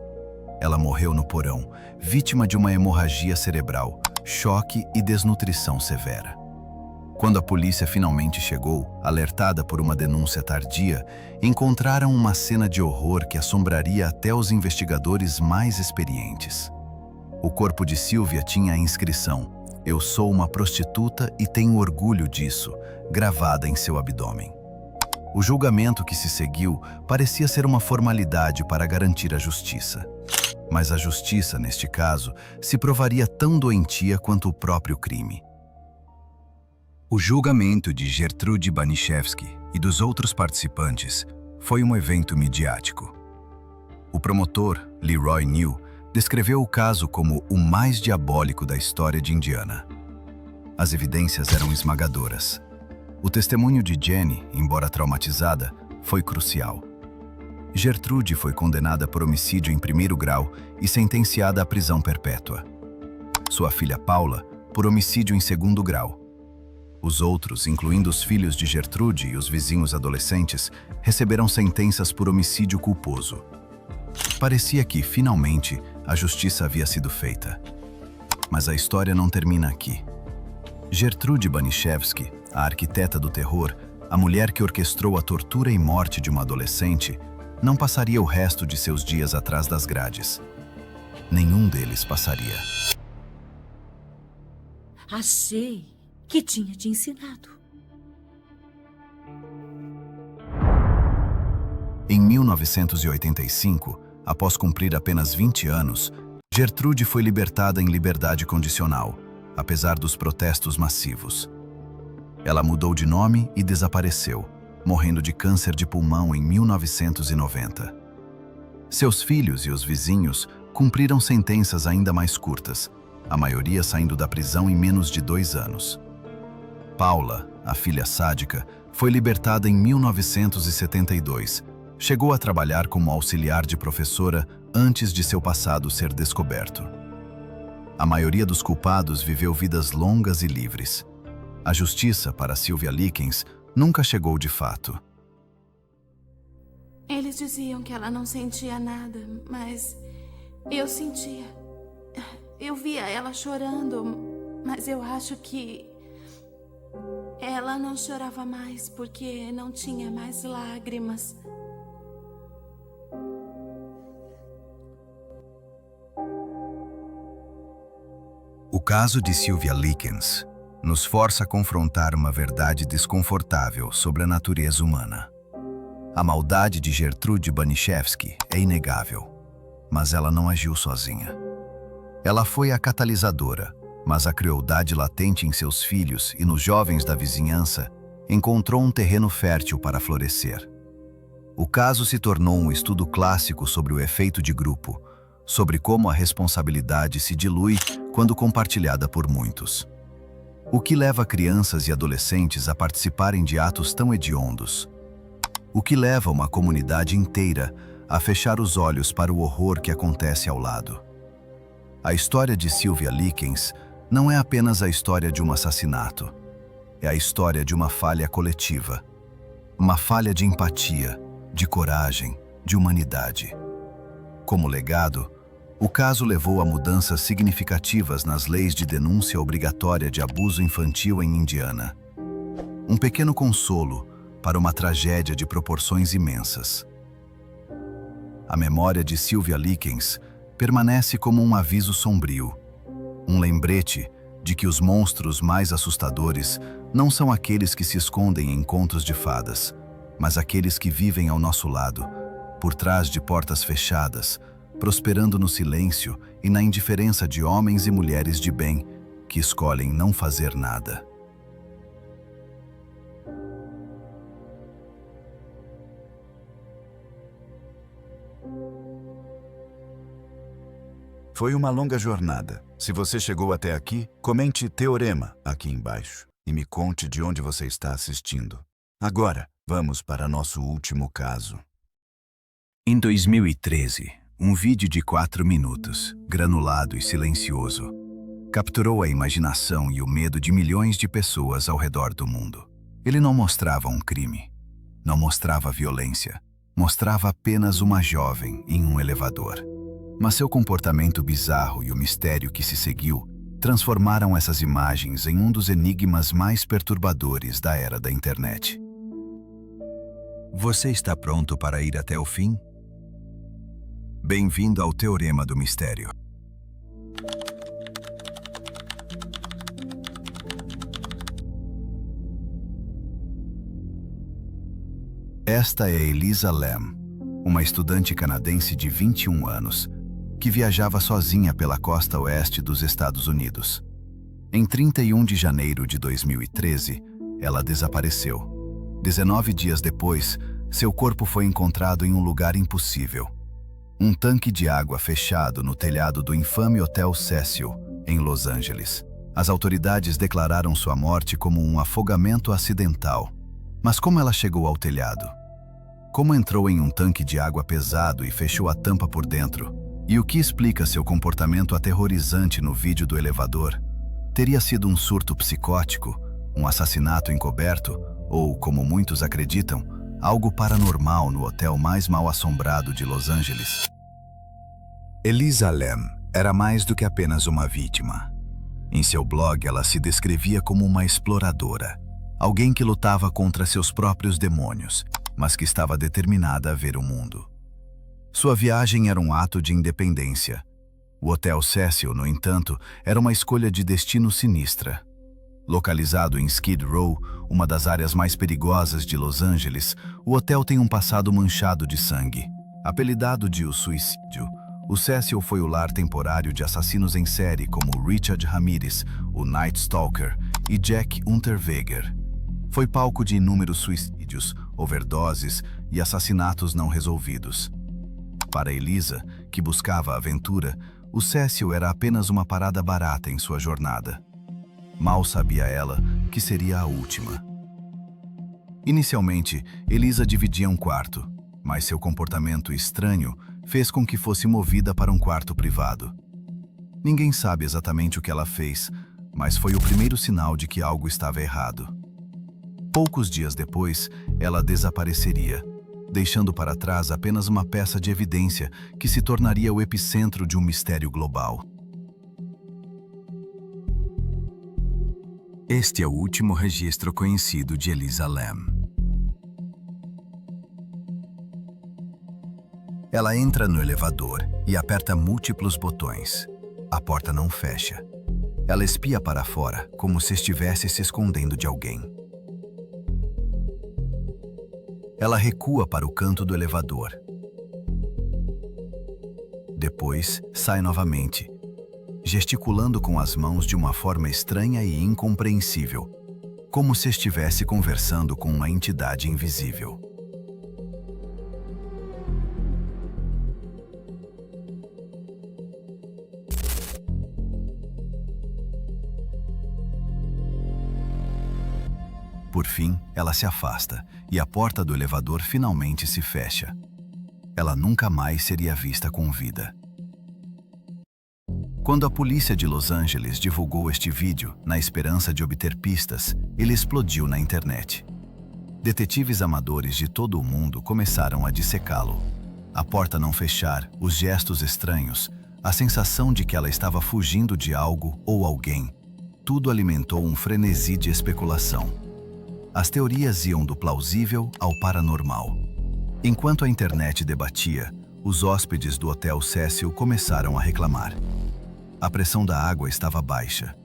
Ela morreu no porão, vítima de uma hemorragia cerebral, choque e desnutrição severa. Quando a polícia finalmente chegou, alertada por uma denúncia tardia, encontraram uma cena de horror que assombraria até os investigadores mais experientes. O corpo de Sylvia tinha a inscrição "Eu sou uma prostituta e tenho orgulho disso", gravada em seu abdômen. O julgamento que se seguiu parecia ser uma formalidade para garantir a justiça. Mas a justiça, neste caso, se provaria tão doentia quanto o próprio crime. O julgamento de Gertrude Baniszewski e dos outros participantes foi um evento midiático. O promotor, Leroy New, descreveu o caso como o mais diabólico da história de Indiana. As evidências eram esmagadoras. O testemunho de Jenny, embora traumatizada, foi crucial. Gertrude foi condenada por homicídio em 1º grau e sentenciada à prisão perpétua. Sua filha Paula, por homicídio em 2º grau. Os outros, incluindo os filhos de Gertrude e os vizinhos adolescentes, receberam sentenças por homicídio culposo. Parecia que, finalmente, a justiça havia sido feita. Mas a história não termina aqui. Gertrude Baniszewski, a arquiteta do terror, a mulher que orquestrou a tortura e morte de uma adolescente, não passaria o resto de seus dias atrás das grades. Nenhum deles passaria. Achei que tinha te ensinado. Em 1985, após cumprir apenas 20 anos, Gertrude foi libertada em liberdade condicional, apesar dos protestos massivos. Ela mudou de nome e desapareceu, morrendo de câncer de pulmão em 1990. Seus filhos e os vizinhos cumpriram sentenças ainda mais curtas, a maioria saindo da prisão em menos de 2 anos. Paula, a filha sádica, foi libertada em 1972. Chegou a trabalhar como auxiliar de professora antes de seu passado ser descoberto. A maioria dos culpados viveu vidas longas e livres. A justiça para Sylvia Likens nunca chegou de fato. Eles diziam que ela não sentia nada, mas eu sentia. Eu via ela chorando, mas eu acho que ela não chorava mais porque não tinha mais lágrimas. O caso de Sylvia Likens nos força a confrontar uma verdade desconfortável sobre a natureza humana. A maldade de Gertrude Baniszewski é inegável, mas ela não agiu sozinha. Ela foi a catalisadora, mas a crueldade latente em seus filhos e nos jovens da vizinhança encontrou um terreno fértil para florescer. O caso se tornou um estudo clássico sobre o efeito de grupo, sobre como a responsabilidade se dilui quando compartilhada por muitos. O que leva crianças e adolescentes a participarem de atos tão hediondos? O que leva uma comunidade inteira a fechar os olhos para o horror que acontece ao lado? A história de Sylvia Likens não é apenas a história de um assassinato. É a história de uma falha coletiva. Uma falha de empatia, de coragem, de humanidade. Como legado, o caso levou a mudanças significativas nas leis de denúncia obrigatória de abuso infantil em Indiana. Um pequeno consolo para uma tragédia de proporções imensas. A memória de Sylvia Likens permanece como um aviso sombrio, um lembrete de que os monstros mais assustadores não são aqueles que se escondem em contos de fadas, mas aqueles que vivem ao nosso lado, por trás de portas fechadas, prosperando no silêncio e na indiferença de homens e mulheres de bem que escolhem não fazer nada. Foi uma longa jornada. Se você chegou até aqui, comente Teorema aqui embaixo e me conte de onde você está assistindo. Agora, vamos para nosso último caso. Em 2013, um vídeo de 4 minutos, granulado e silencioso, capturou a imaginação e o medo de milhões de pessoas ao redor do mundo. Ele não mostrava um crime, não mostrava violência, mostrava apenas uma jovem em um elevador. Mas seu comportamento bizarro e o mistério que se seguiu transformaram essas imagens em um dos enigmas mais perturbadores da era da internet. Você está pronto para ir até o fim? Bem-vindo ao Teorema do Mistério. Esta é Elisa Lam, uma estudante canadense de 21 anos, que viajava sozinha pela costa oeste dos Estados Unidos. Em 31 de janeiro de 2013, ela desapareceu. 19 dias depois, seu corpo foi encontrado em um lugar impossível. Um tanque de água fechado no telhado do infame Hotel Cecil, em Los Angeles. As autoridades declararam sua morte como um afogamento acidental. Mas como ela chegou ao telhado? Como entrou em um tanque de água pesado e fechou a tampa por dentro? E o que explica seu comportamento aterrorizante no vídeo do elevador? Teria sido um surto psicótico, um assassinato encoberto ou, como muitos acreditam, algo paranormal no hotel mais mal-assombrado de Los Angeles? Elisa Lam era mais do que apenas uma vítima. Em seu blog, ela se descrevia como uma exploradora, alguém que lutava contra seus próprios demônios, mas que estava determinada a ver o mundo. Sua viagem era um ato de independência. O Hotel Cecil, no entanto, era uma escolha de destino sinistra. Localizado em Skid Row, uma das áreas mais perigosas de Los Angeles, o hotel tem um passado manchado de sangue. Apelidado de O Suicídio, o Cecil foi o lar temporário de assassinos em série como Richard Ramirez, o Night Stalker, e Jack Unterweger. Foi palco de inúmeros suicídios, overdoses e assassinatos não resolvidos. Para Elisa, que buscava a aventura, o Cecil era apenas uma parada barata em sua jornada. Mal sabia ela que seria a última. Inicialmente, Elisa dividia um quarto, mas seu comportamento estranho fez com que fosse movida para um quarto privado. Ninguém sabe exatamente o que ela fez, mas foi o primeiro sinal de que algo estava errado. Poucos dias depois, ela desapareceria, deixando para trás apenas uma peça de evidência que se tornaria o epicentro de um mistério global. Este é o último registro conhecido de Elisa Lam. Ela entra no elevador e aperta múltiplos botões. A porta não fecha. Ela espia para fora, como se estivesse se escondendo de alguém. Ela recua para o canto do elevador. Depois, sai novamente, gesticulando com as mãos de uma forma estranha e incompreensível, como se estivesse conversando com uma entidade invisível. Por fim, ela se afasta e a porta do elevador finalmente se fecha. Ela nunca mais seria vista com vida. Quando a polícia de Los Angeles divulgou este vídeo, na esperança de obter pistas, ele explodiu na internet. Detetives amadores de todo o mundo começaram a dissecá-lo. A porta não fechar, os gestos estranhos, a sensação de que ela estava fugindo de algo ou alguém, tudo alimentou um frenesi de especulação. As teorias iam do plausível ao paranormal. Enquanto a internet debatia, os hóspedes do Hotel Cecil começaram a reclamar. A pressão da água estava baixa.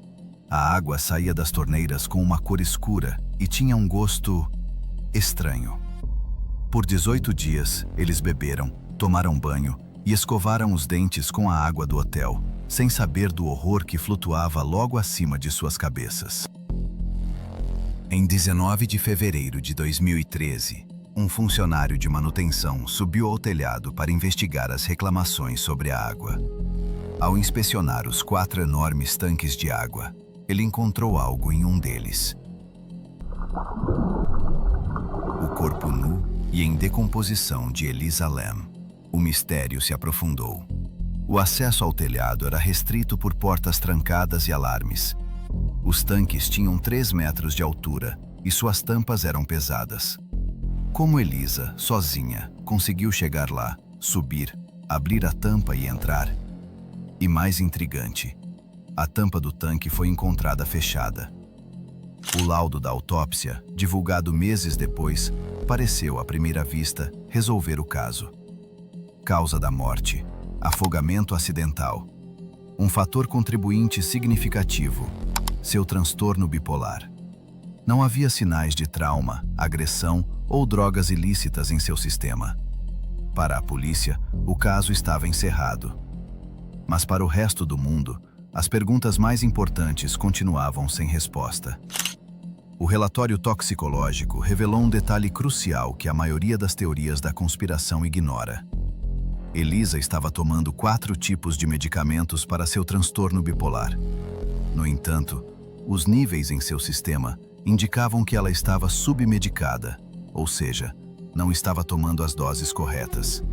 A água saía das torneiras com uma cor escura e tinha um gosto estranho. Por 18 dias, eles beberam, tomaram banho e escovaram os dentes com a água do hotel, sem saber do horror que flutuava logo acima de suas cabeças. Em 19 de fevereiro de 2013, um funcionário de manutenção subiu ao telhado para investigar as reclamações sobre a água. Ao inspecionar os 4 enormes tanques de água, ele encontrou algo em um deles. O corpo nu e em decomposição de Elisa Lam. O mistério se aprofundou. O acesso ao telhado era restrito por portas trancadas e alarmes. Os tanques tinham 3 metros de altura e suas tampas eram pesadas. Como Elisa, sozinha, conseguiu chegar lá, subir, abrir a tampa e entrar? E mais intrigante, a tampa do tanque foi encontrada fechada. O laudo da autópsia, divulgado meses depois, pareceu, à primeira vista, resolver o caso. Causa da morte: afogamento acidental. Um fator contribuinte significativo: seu transtorno bipolar. Não havia sinais de trauma, agressão ou drogas ilícitas em seu sistema. Para a polícia, o caso estava encerrado. Mas para o resto do mundo, as perguntas mais importantes continuavam sem resposta. O relatório toxicológico revelou um detalhe crucial que a maioria das teorias da conspiração ignora. Elisa estava tomando 4 tipos de medicamentos para seu transtorno bipolar. No entanto, os níveis em seu sistema indicavam que ela estava submedicada, ou seja, não estava tomando as doses corretas.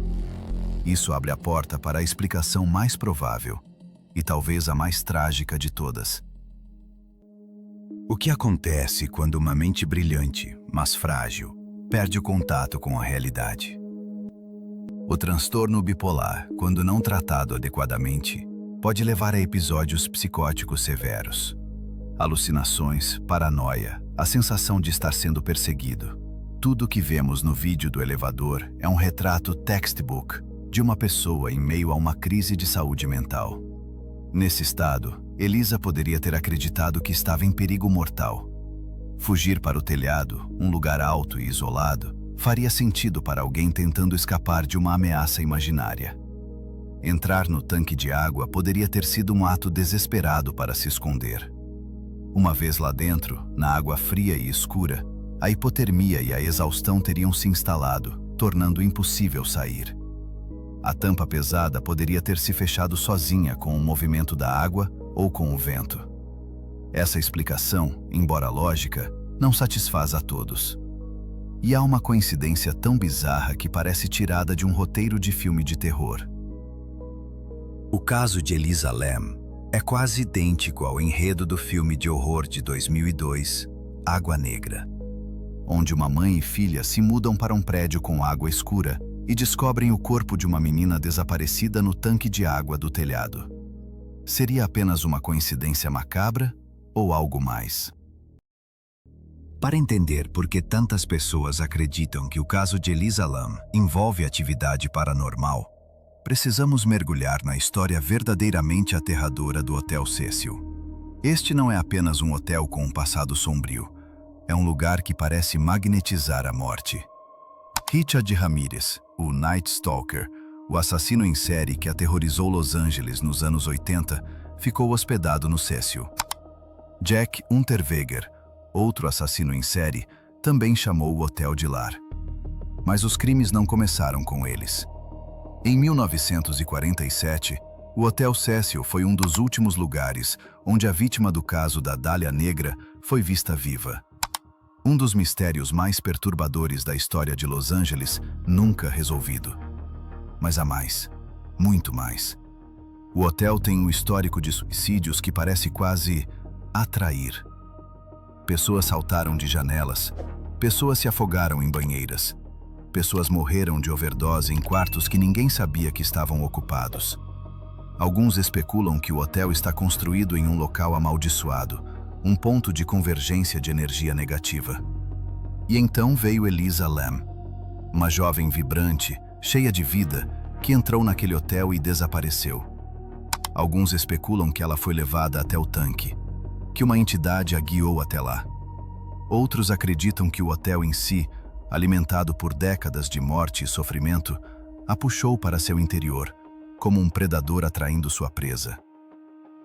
Isso abre a porta para a explicação mais provável, e talvez a mais trágica de todas. O que acontece quando uma mente brilhante, mas frágil, perde o contato com a realidade? O transtorno bipolar, quando não tratado adequadamente, pode levar a episódios psicóticos severos. Alucinações, paranoia, a sensação de estar sendo perseguido. Tudo o que vemos no vídeo do elevador é um retrato textbook de uma pessoa em meio a uma crise de saúde mental. Nesse estado, Elisa poderia ter acreditado que estava em perigo mortal. Fugir para o telhado, um lugar alto e isolado, faria sentido para alguém tentando escapar de uma ameaça imaginária. Entrar no tanque de água poderia ter sido um ato desesperado para se esconder. Uma vez lá dentro, na água fria e escura, a hipotermia e a exaustão teriam se instalado, tornando impossível sair. A tampa pesada poderia ter se fechado sozinha com o movimento da água ou com o vento. Essa explicação, embora lógica, não satisfaz a todos. E há uma coincidência tão bizarra que parece tirada de um roteiro de filme de terror. O caso de Elisa Lam é quase idêntico ao enredo do filme de horror de 2002, Água Negra, onde uma mãe e filha se mudam para um prédio com água escura e descobrem o corpo de uma menina desaparecida no tanque de água do telhado. Seria apenas uma coincidência macabra ou algo mais? Para entender por que tantas pessoas acreditam que o caso de Elisa Lam envolve atividade paranormal, precisamos mergulhar na história verdadeiramente aterradora do Hotel Cecil. Este não é apenas um hotel com um passado sombrio. É um lugar que parece magnetizar a morte. Richard Ramirez, o Night Stalker, o assassino em série que aterrorizou Los Angeles nos anos 80, ficou hospedado no Cecil. Jack Unterweger, outro assassino em série, também chamou o hotel de lar. Mas os crimes não começaram com eles. Em 1947, o Hotel Cecil foi um dos últimos lugares onde a vítima do caso da Dália Negra foi vista viva. Um dos mistérios mais perturbadores da história de Los Angeles, nunca resolvido. Mas há mais, muito mais. O hotel tem um histórico de suicídios que parece quase atrair. Pessoas saltaram de janelas, pessoas se afogaram em banheiras, pessoas morreram de overdose em quartos que ninguém sabia que estavam ocupados. Alguns especulam que o hotel está construído em um local amaldiçoado, um ponto de convergência de energia negativa. E então veio Elisa Lam, uma jovem vibrante, cheia de vida, que entrou naquele hotel e desapareceu. Alguns especulam que ela foi levada até o tanque. que uma entidade a guiou até lá. Outros acreditam que o hotel em si, alimentado por décadas de morte e sofrimento, a puxou para seu interior, como um predador atraindo sua presa.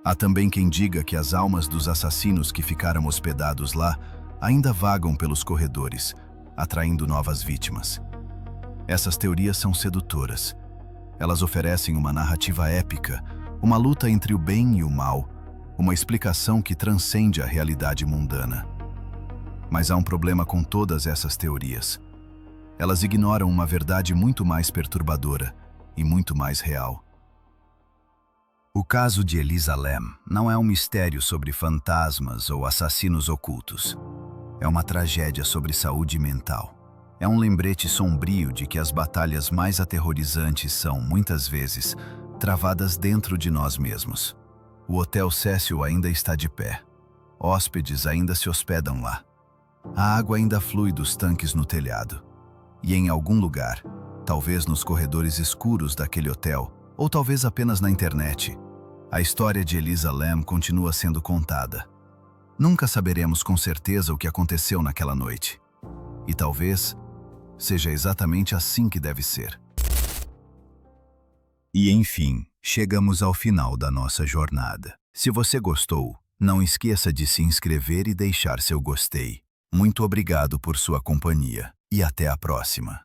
Há também quem diga que as almas dos assassinos que ficaram hospedados lá ainda vagam pelos corredores, atraindo novas vítimas. Essas teorias são sedutoras. Elas oferecem uma narrativa épica, uma luta entre o bem e o mal, uma explicação que transcende a realidade mundana. Mas há um problema com todas essas teorias. Elas ignoram uma verdade muito mais perturbadora e muito mais real. O caso de Elisa Lam não é um mistério sobre fantasmas ou assassinos ocultos. É uma tragédia sobre saúde mental. É um lembrete sombrio de que as batalhas mais aterrorizantes são, muitas vezes, travadas dentro de nós mesmos. O Hotel Cecil ainda está de pé. Hóspedes ainda se hospedam lá. A água ainda flui dos tanques no telhado. E em algum lugar, talvez nos corredores escuros daquele hotel, ou talvez apenas na internet, a história de Elisa Lam continua sendo contada. Nunca saberemos com certeza o que aconteceu naquela noite. E talvez seja exatamente assim que deve ser. E enfim, chegamos ao final da nossa jornada. Se você gostou, não esqueça de se inscrever e deixar seu gostei. Muito obrigado por sua companhia e até a próxima.